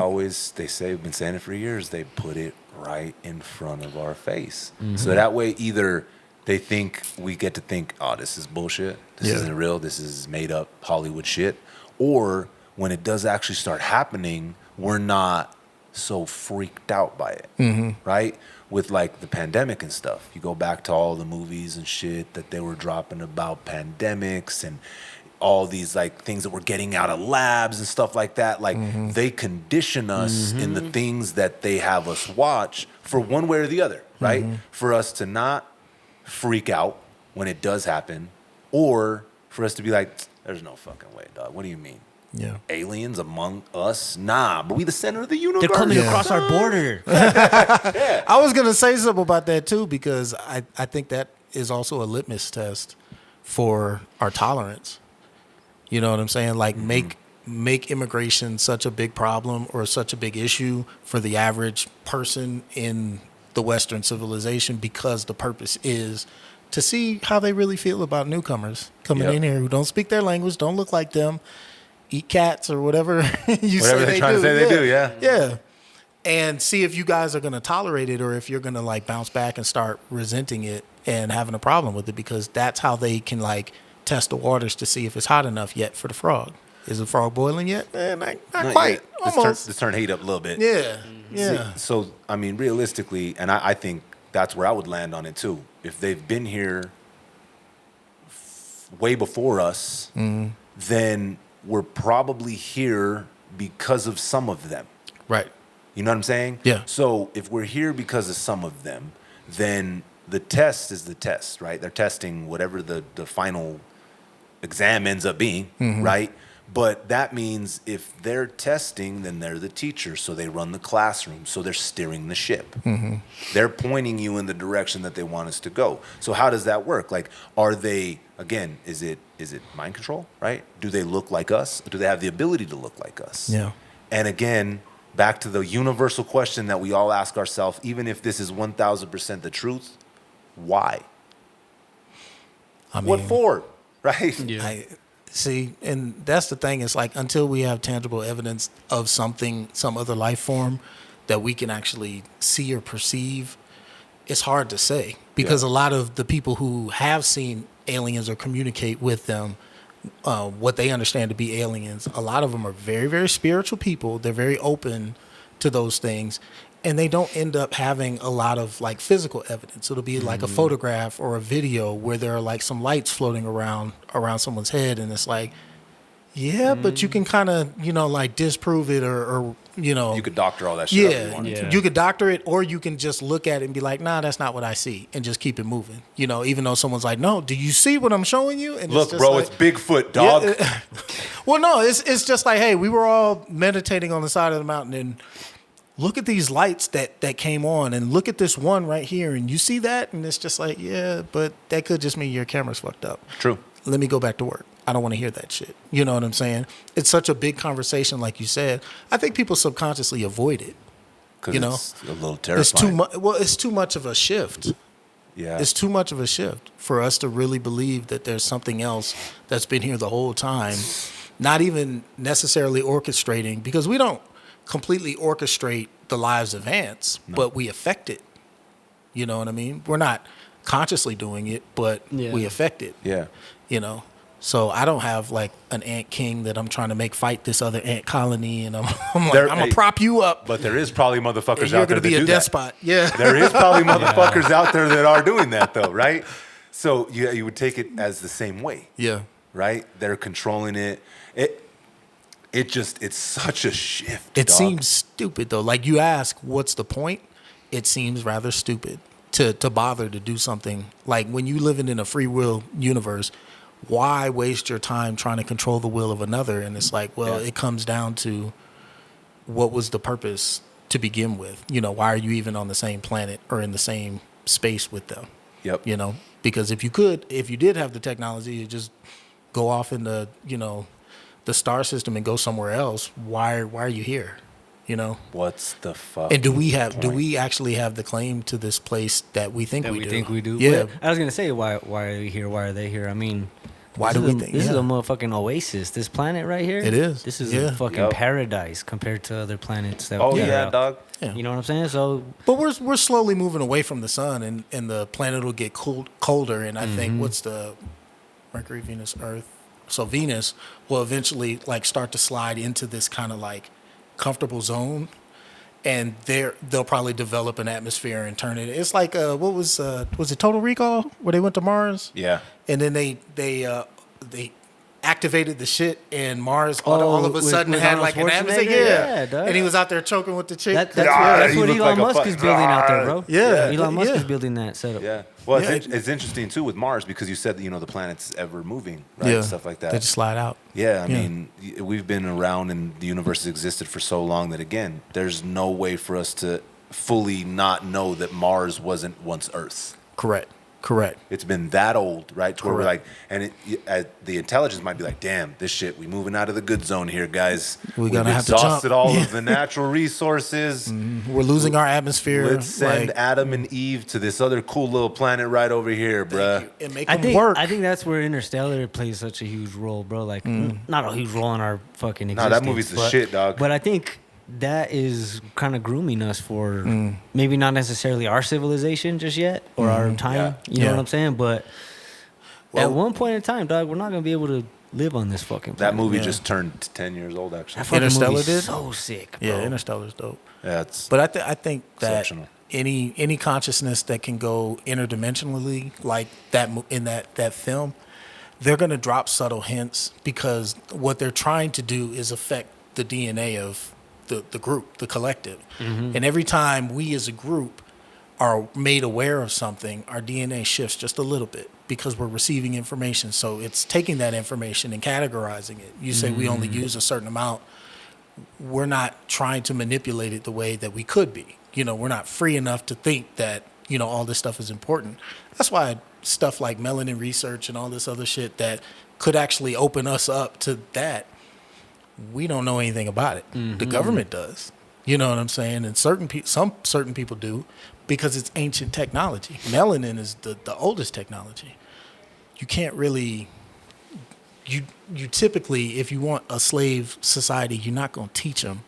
say, been saying it for years, they put it right in front of our face. So that way, either they think we get to think, oh, this is bullshit. This Yeah. isn't real. This is made up Hollywood shit. Or when it does actually start happening, we're not so freaked out by it, right? With like the pandemic and stuff. You go back to all the movies and shit that they were dropping about pandemics and all these like things that we're getting out of labs and stuff like that. Like they condition us in the things that they have us watch for one way or the other, right? For us to not freak out when it does happen, or for us to be like, there's no fucking way, dog. What do you mean? Yeah. Aliens among us? Nah, but we the center of the universe. They're coming Yeah. across our border. I was going to say something about that too, because I think that is also a litmus test for our tolerance. You know what I'm saying? Like make immigration such a big problem or such a big issue for the average person in the Western civilization, because the purpose is to see how they really feel about newcomers coming Yep. in here who don't speak their language, don't look like them, eat cats or whatever you Whatever say they're trying to say they do, yeah. Yeah. And see if you guys are going to tolerate it or if you're going to like bounce back and start resenting it and having a problem with it, because that's how they can like test the waters to see if it's hot enough yet for the frog. Is the frog boiling yet? Not quite. yet. Almost. Let's turn heat up a little bit. Yeah. Yeah. So, I mean, realistically, and I think that's where I would land on it too. If they've been here way before us, then we're probably here because of some of them. Right. You know what I'm saying? Yeah. So if we're here because of some of them, then the test is the test, right? They're testing whatever the final exam ends up being, right? But that means if they're testing, then they're the teacher. So they run the classroom. So they're steering the ship. They're pointing you in the direction that they want us to go. So how does that work? Like, are they, again, is it mind control, right? Do they look like us? Or do they have the ability to look like us? Yeah. And again, back to the universal question that we all ask ourselves, even if this is 1000% the truth, why? I mean, what for? Right? I see, and that's the thing. It's like until we have tangible evidence of something, some other life form that we can actually see or perceive, it's hard to say because a lot of the people who have seen aliens or communicate with them, what they understand to be aliens, a lot of them are very, very spiritual people. They're very open to those things. And they don't end up having a lot of like physical evidence. It'll be like a photograph or a video where there are like some lights floating around someone's head. And it's like, yeah, but you can kind of, like disprove it or You could doctor all that shit up if you wanted to. You could doctor it, or you can just look at it and be like, nah, that's not what I see, and just keep it moving. Even though someone's like, no, do you see what I'm showing you? And look, bro, it's Bigfoot, dog. Yeah, well, no, it's just like, hey, we were all meditating on the side of the mountain, and look at these lights that came on, and look at this one right here, and you see that? And it's just like, yeah, but that could just mean your camera's fucked up. True. Let me go back to work. I don't want to hear that shit. You know what I'm saying? It's such a big conversation, like you said. I think people subconsciously avoid it. Because it's a little terrifying. It's too much. Well, it's too much of a shift. Yeah. It's too much of a shift for us to really believe that there's something else that's been here the whole time, not even necessarily orchestrating, because we don't completely orchestrate the lives of ants, but we affect it. You know what I mean? We're not consciously doing it, but we affect it. Yeah. So I don't have like an ant king that I'm trying to make fight this other ant colony, and I'm gonna prop you up. But there is probably motherfuckers you're out there gonna be that a do despot. that. Yeah. There is probably motherfuckers out there that are doing that though, right? So you would take it as the same way. Yeah. Right? They're controlling it. It's such a shift. It dog. seems stupid though. Like you ask, what's the point? It seems rather stupid to bother to do something. Like when you living in a free will universe, why waste your time trying to control the will of another? And it's like, well, it comes down to what was the purpose to begin with? Why are you even on the same planet or in the same space with them? Yep. Because if you did have the technology, you just go off in the, the star system and go somewhere else. Why are you here? What's the fuck? And do we actually have the claim to this place that we think we do? think we do. Yeah. But I was gonna say, why are you here? Why are they here? I mean, why do we think this is a motherfucking oasis? This planet right here. It is. This is a fucking paradise compared to other planets that. Dog. Yeah. You know what I'm saying? So, but we're slowly moving away from the sun, and the planet will get colder. And I think what's the Mercury, Venus, Earth? So Venus will eventually like start to slide into this kind of like comfortable zone, and they'll probably develop an atmosphere and turn it. It's like what was it Total Recall where they went to Mars? Yeah. And then they activated the shit, and Mars all of a sudden had like an atmosphere. Yeah, and he was out there choking with the chick. that's he what looked Elon like a Musk is building out there, bro. Yeah. Elon Musk is building that setup. Yeah. Well, it's interesting too with Mars because you said that the planet's ever moving, right? Yeah. Stuff like that. They just slide out. Yeah, I mean, we've been around and the universe has existed for so long that again, there's no way for us to fully not know that Mars wasn't once Earth. Correct. It's been that old, right? To where we're Correct. like, and the intelligence might be like, damn, this shit, we moving out of the good zone here, guys. We're We've gonna have to jump. exhausted all of the natural resources. We're losing our atmosphere. Let's send Adam and Eve to this other cool little planet right over here, bruh. And make I them think work. I think that's where Interstellar plays such a huge role, bro. Like, not a huge role in our fucking Nah, existence. that movie's the shit, dog. But I think that is kind of grooming us for maybe not necessarily our civilization just yet or our time. You know what I'm saying? But at one point in time, dog, we're not gonna be able to live on this fucking planet. That movie just turned 10 years old, actually. That fucking Interstellar movie's did? so sick, bro. Yeah, Interstellar's dope. Yeah, it's But I think that exceptional. any consciousness that can go interdimensionally, like that in that film, they're gonna drop subtle hints because what they're trying to do is affect the DNA of the group, the collective. And every time we as a group are made aware of something, our DNA shifts just a little bit because we're receiving information. So it's taking that information and categorizing it. You say we only use a certain amount. We're not trying to manipulate it the way that we could be. We're not free enough to think that, all this stuff is important. That's why stuff like melanin research and all this other shit that could actually open us up to that, we don't know anything about it. The government does. You know what I'm saying? And some certain people do because it's ancient technology. Melanin is the oldest technology. You can't really. You typically, if you want a slave society, you're not going to teach them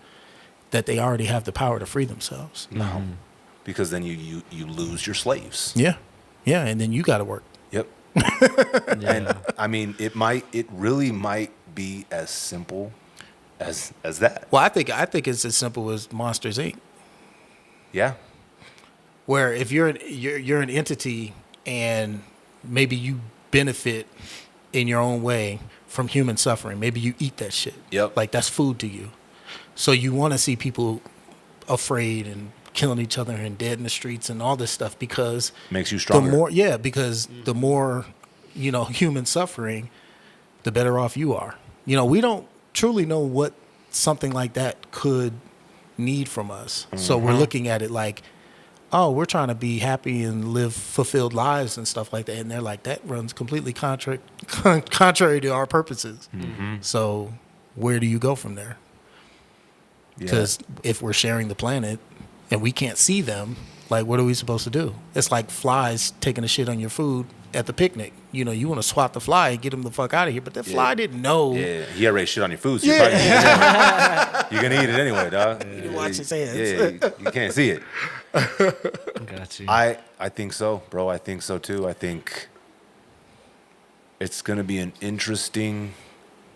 that they already have the power to free themselves. No, because then you lose your slaves. Yeah, and then you got to work. Yep. And I mean, it really might be as simple as that. Well, I think it's as simple as Monsters Inc. Yeah. Where if you're an entity and maybe you benefit in your own way from human suffering, maybe you eat that shit. Yep. Like that's food to you. So you want to see people afraid and killing each other and dead in the streets and all this stuff because makes you stronger. Because the more, human suffering, the better off you are. We don't truly know what something like that could need from us. So we're looking at it like, oh, we're trying to be happy and live fulfilled lives and stuff like that. And they're like, that runs completely contrary to our purposes. So where do you go from there? Because if we're sharing the planet and we can't see them, like, what are we supposed to do? It's like flies taking a shit on your food at the picnic. You want to swat the fly and get him the fuck out of here. But that fly didn't know. Yeah, he already shit on your food, so you're probably gonna eat it anyway. You're going to eat it anyway, dog. You watch his hands. Yeah, you can't see it. Got you. I think so, bro. I think so, too. I think it's going to be an interesting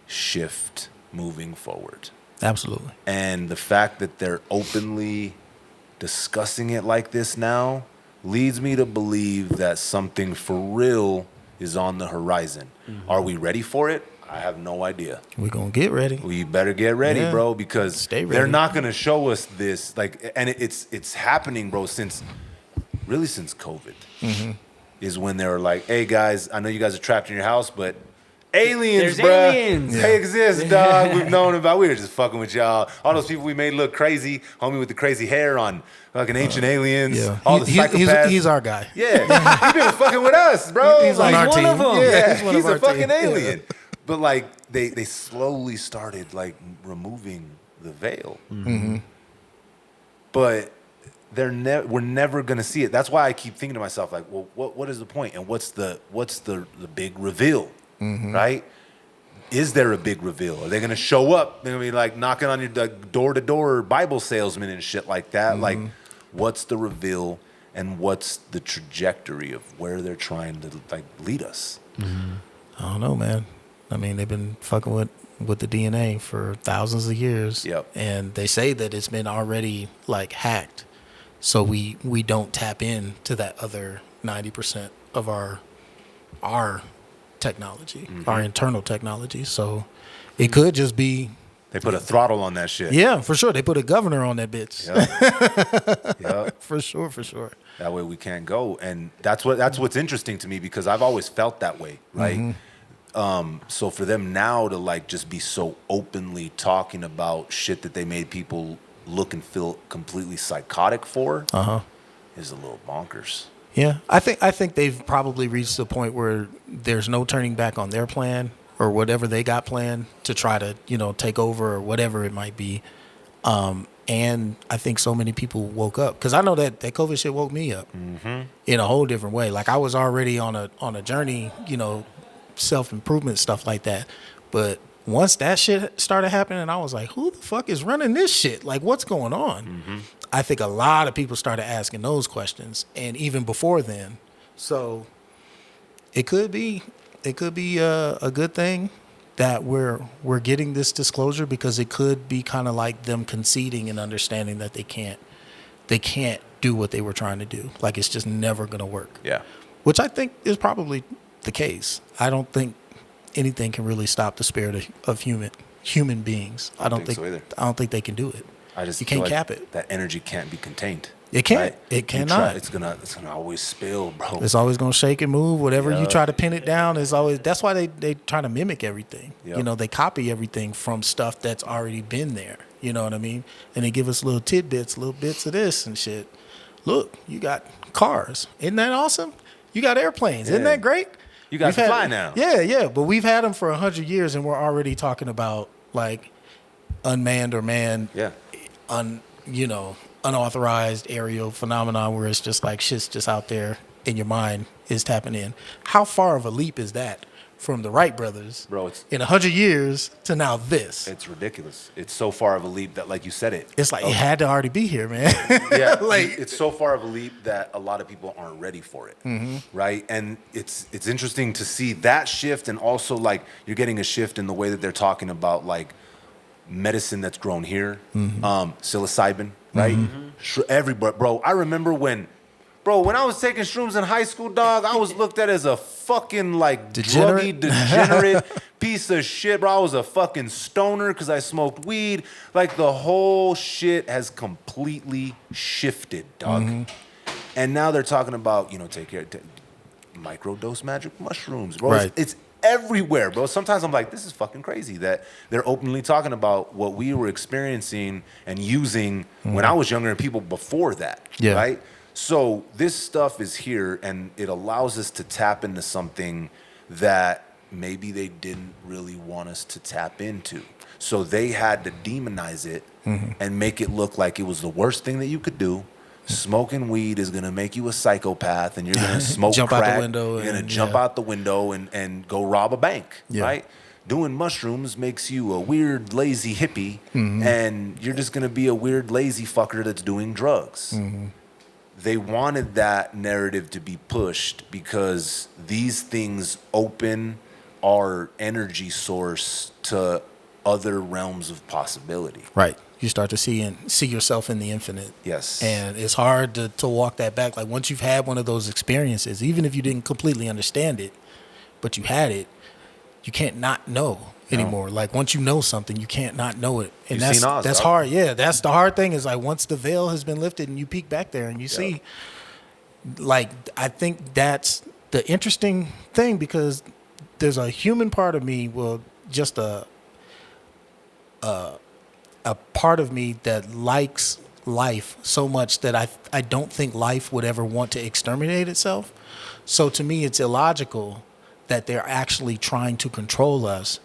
shift moving forward. Absolutely. And the fact that they're openly discussing it like this now leads me to believe that something for real is on the horizon. Are we ready for it? I have no idea. We're going to get ready. We better get ready, bro, because they're not going to show us this. And it's happening, bro, since COVID is when they were like, hey, guys, I know you guys are trapped in your house, but aliens, There's bro. aliens. They exist, dog. We've known about. We were just fucking with y'all. All those people we made look crazy. Homie with the crazy hair on fucking Ancient Aliens. Yeah. All the psychopaths. He's our guy. Yeah. He been fucking with us, bro. He's on our one team. of them. Yeah, he's one he's of our a fucking team. alien. But like they slowly started like removing the veil. But we're never gonna see it. That's why I keep thinking to myself, like, well, what is the point? And what's the big reveal? Right? Is there a big reveal? Are they gonna show up? They're gonna be like knocking on your door-to-door Bible salesman and shit like that. Like, what's the reveal and what's the trajectory of where they're trying to like lead us? I don't know, man. I mean, they've been fucking with the DNA for thousands of years. Yep. And they say that it's been already like hacked. So we don't tap in to that other 90% of our technology, our internal technology. So it could just be. They put a throttle on that shit. Yeah, for sure. They put a governor on that bitch. Yep. For sure. That way we can't go. And that's what's interesting to me because I've always felt that way, right? So for them now to like just be so openly talking about shit that they made people look and feel completely psychotic for is a little bonkers. Yeah, I think they've probably reached the point where there's no turning back on their plan or whatever they got planned to try to, take over or whatever it might be. And I think so many people woke up because I know that COVID shit woke me up in a whole different way. Like I was already on a journey, self-improvement, stuff like that. But once that shit started happening, I was like, who the fuck is running this shit? Like, what's going on? I think a lot of people started asking those questions, and even before then. So it could be a good thing that we're getting this disclosure because it could be kind of like them conceding and understanding that they can't do what they were trying to do. Like it's just never going to work. Yeah. Which I think is probably the case. I don't think anything can really stop the spirit of human beings. I don't think so either. I don't think they can do it. You can't cap it. That energy can't be contained. It can't. Right? It cannot. It's gonna always spill, bro. It's always gonna shake and move. Whatever you try to pin it down is always. That's why they try to mimic everything. Yep. They copy everything from stuff that's already been there. You know what I mean? And they give us little tidbits, little bits of this and shit. Look, you got cars. Isn't that awesome? You got airplanes. Isn't that great? You guys can fly now. Yeah. But we've had them for 100 years, and we're already talking about like unmanned or manned. Yeah. you know, unauthorized aerial phenomenon where it's just like shit's just out there in your mind is tapping in. How far of a leap is that from the Wright brothers, Bro, it's in 100 years to now this? it's ridiculous. It's so far of a leap that, like you said it. It's like it had to already be here, man. Yeah, like it's so far of a leap that a lot of people aren't ready for it, right? And it's interesting to see that shift, and also like you're getting a shift in the way that they're talking about like medicine that's grown here, psilocybin, right? Everybody, bro. I remember when I was taking shrooms in high school, dog, I was looked at as a fucking like druggy, degenerate piece of shit, bro. I was a fucking stoner because I smoked weed. Like the whole shit has completely shifted, dog. And now they're talking about, you know, microdose magic mushrooms, bro. Right. It's everywhere, bro. Sometimes I'm like, this is fucking crazy that they're openly talking about what we were experiencing and using when I was younger and people before that, right? So this stuff is here, and it allows us to tap into something that maybe they didn't really want us to tap into. So they had to demonize it and make it look like it was the worst thing that you could do. Smoking weed is gonna make you a psychopath, and you're gonna smoke Jump crack. out the window You're gonna and- jump out the window and go rob a bank, Yeah. right? Doing mushrooms makes you a weird, lazy hippie, and you're just gonna be a weird, lazy fucker that's doing drugs. They wanted that narrative to be pushed because these things open our energy source to other realms of possibility. Right. You start to see yourself in the infinite. Yes. And it's hard to walk that back. Like once you've had one of those experiences, even if you didn't completely understand it, but you had it, you can't not know anymore. Like once you know something, you can't not know it. And You've seen Oz, that's dog. hard. Yeah, that's the hard thing is like once the veil has been lifted and you peek back there and you see, like I think that's the interesting thing because there's a human part of me, well, just a part of me that likes life so much that I don't think life would ever want to exterminate itself. So to me, it's illogical that they're actually trying to control us.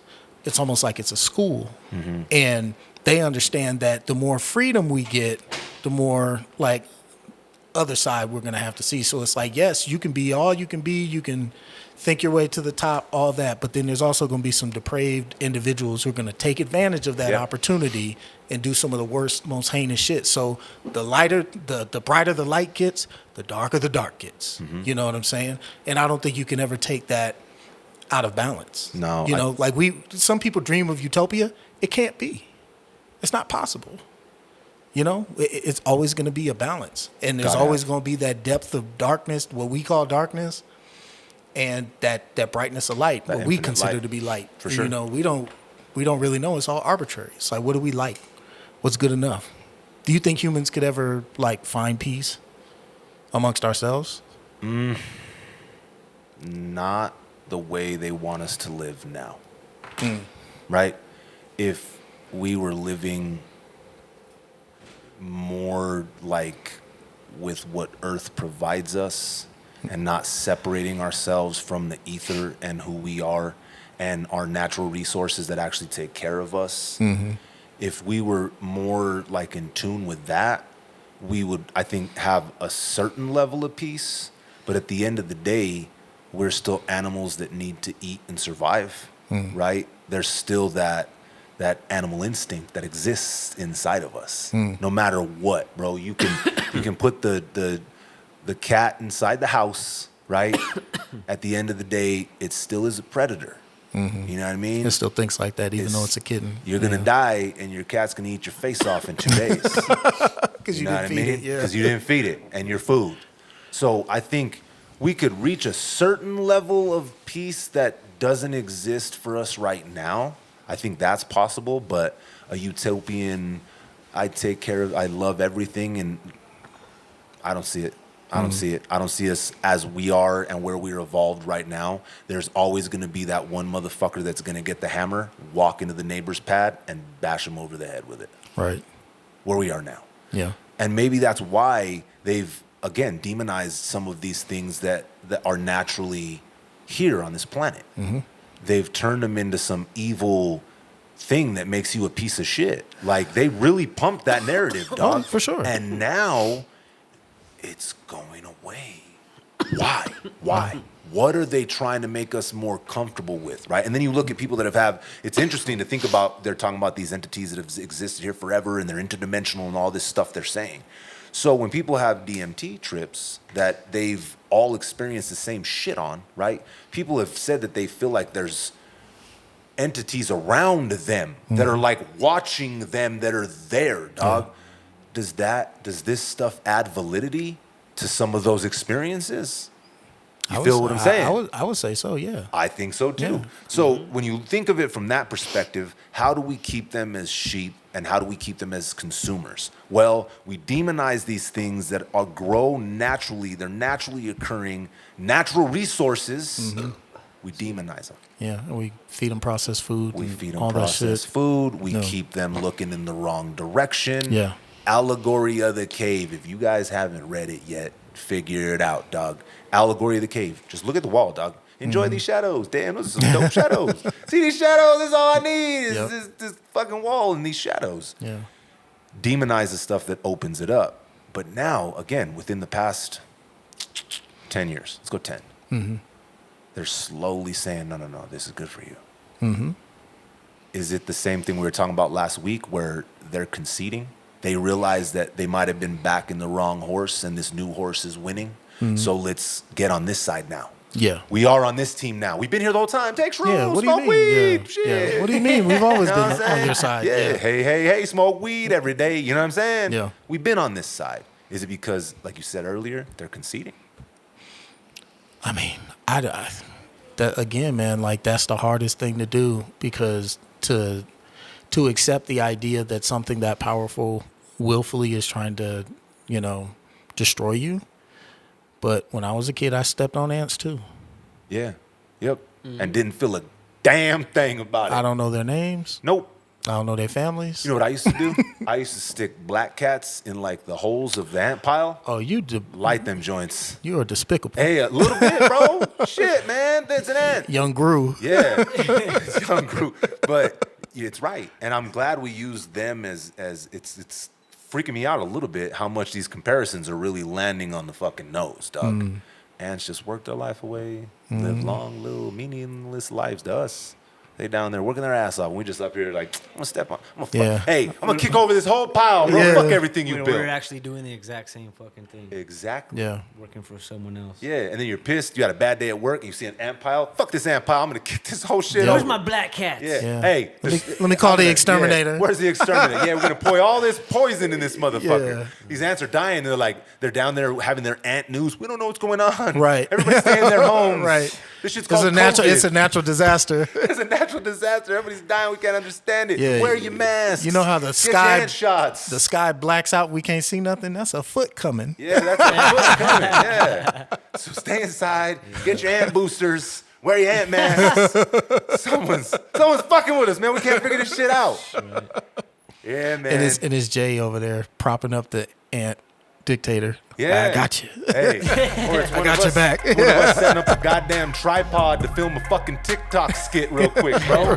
It's almost like it's a school. And they understand that the more freedom we get, the more like other side we're going to have to see. So it's like, yes, you can be all you can be. You can think your way to the top, all that. But then there's also going to be some depraved individuals who are going to take advantage of that opportunity and do some of the worst, most heinous shit. So the lighter, the brighter the light gets, the darker the dark gets. You know what I'm saying? And I don't think you can ever take that out of balance. No. You know, like some people dream of utopia. It can't be. It's not possible. You know, it's always going to be a balance. And there's always going to be that depth of darkness, what we call darkness, and that brightness of light, what we consider to be light. For sure. You know, we don't really know. It's all arbitrary. It's like, what do we like? What's good enough? Do you think humans could ever like find peace amongst ourselves? Not the way they want us to live now. Right? If we were living more like with what Earth provides us and not separating ourselves from the ether and who we are and our natural resources that actually take care of us. If we were more like in tune with that, we would, I think, have a certain level of peace. But at the end of the day, we're still animals that need to eat and survive, right? There's still that animal instinct that exists inside of us, no matter what, bro. You can put the cat inside the house, right? At the end of the day, it still is a predator. You know what I mean? It still thinks like that, even though it's a kitten. You're gonna die, and your cat's gonna eat your face off in 2 days. Because you didn't feed it. Yeah. Because you didn't feed it, and your food. So I think we could reach a certain level of peace that doesn't exist for us right now. I think that's possible, but a utopian, I take care of, I love everything, and I don't see it. I don't see it. I don't see us as we are and where we're evolved right now. There's always going to be that one motherfucker that's going to get the hammer, walk into the neighbor's pad, and bash him over the head with it. Right. Where we are now. Yeah. And maybe that's why they've, again, demonized some of these things that are naturally here on this planet. They've turned them into some evil thing that makes you a piece of shit. Like, they really pumped that narrative, dog. Oh, for sure. And now it's going away. Why? Why? What are they trying to make us more comfortable with, right? And then you look at people that have it's interesting to think about, they're talking about these entities that have existed here forever and they're interdimensional and all this stuff they're saying. So when people have DMT trips that they've all experienced the same shit on, right? People have said that they feel like there's entities around them that are like watching them that are there, dog. Yeah. Does this stuff add validity to some of those experiences? You feel what I'm saying? I would say so, yeah. I think so too. Yeah. So when you think of it from that perspective, how do we keep them as sheep and how do we keep them as consumers? Well, we demonize these things that grow naturally. They're naturally occurring, natural resources. We demonize them. Yeah, and we feed them processed food. We feed them processed food. We keep them looking in the wrong direction. Yeah. Allegory of the Cave. If you guys haven't read it yet, figure it out, dog. Allegory of the Cave. Just look at the wall, dog. Enjoy these shadows. Damn, those are some dope shadows. See these shadows? That's all I need is this fucking wall and these shadows. Yeah. Demonize the stuff that opens it up. But now, again, within the past 10 years, let's go 10. They're slowly saying, no, this is good for you. Is it the same thing we were talking about last week where they're conceding? They realize that they might have been backing the wrong horse and this new horse is winning. So let's get on this side now. Yeah. We are on this team now. We've been here the whole time. Take shrooms, Yeah, what do you smoke mean? weed. Yeah. Shit. Yeah. What do you mean? We've always You know been what I'm on saying? your side. Yeah. Yeah. Hey, smoke weed every day. You know what I'm saying? Yeah. We've been on this side. Is it because, like you said earlier, they're conceding? I mean, that again, man, like that's the hardest thing to do because to accept the idea that something that powerful willfully is trying to, destroy you. But when I was a kid, I stepped on ants too. Yeah. Yep. And didn't feel a damn thing about it. I don't know their names. Nope. I don't know their families. You know what I used to do? I used to stick black cats in like the holes of the ant pile. Oh, Light them joints. You are despicable. Hey, a little bit, bro. Shit, man. That's an ant. Young Gru. Yeah. It's young group. But it's right. And I'm glad we use them as it's freaking me out a little bit how much these comparisons are really landing on the fucking nose, dog. Ants just work their life away, live long, little, meaningless lives to us. They down there working their ass off. And we just up here like, I'm gonna step on. Hey, I'm gonna kick over this whole pile, bro. Yeah. Fuck everything you built. We're actually doing the exact same fucking thing. Exactly. Yeah. Working for someone else. Yeah, and then you're pissed. You had a bad day at work, and you see an ant pile. Fuck this ant pile. I'm gonna kick this whole shit Where's over. my black cats? Yeah. Yeah. Hey, Let me call the exterminator. Yeah. Where's the exterminator? Yeah, we're gonna pour all this poison in this motherfucker. Yeah. These ants are dying. They're down there having their ant news. We don't know what's going on. Right. Everybody's staying in their homes. Right. This shit's called It's a natural disaster. It's a natural disaster. Everybody's dying. We can't understand it. Yeah. Wear your masks. You know how the Get your sky ant shots. the sky blacks out, we can't see nothing. That's a foot coming. Yeah, that's a foot coming. Yeah. So stay inside. Get your ant boosters. Wear your ant masks. Someone's fucking with us, man. We can't figure this shit out. Right. Yeah, man. And it's Jay over there propping up the ant dictator. Yeah. I got you. Hey, or it's I got your back. One of us setting up a goddamn tripod to film a fucking TikTok skit real quick, bro.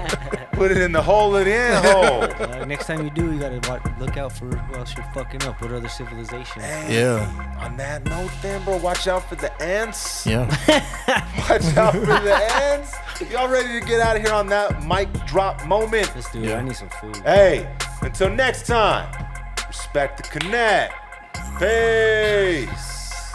Put it in the hole of the end hole. Next time you do, you gotta look out for who else you're fucking up. What other civilizations? Hey, Yeah. On that note, then, bro, watch out for the ants. Yeah. Watch out for the ants. If y'all ready to get out of here on that mic drop moment, Let's do it. I need some food. hey, until next time, respect the connect. Peace.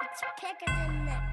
It's thicker than that.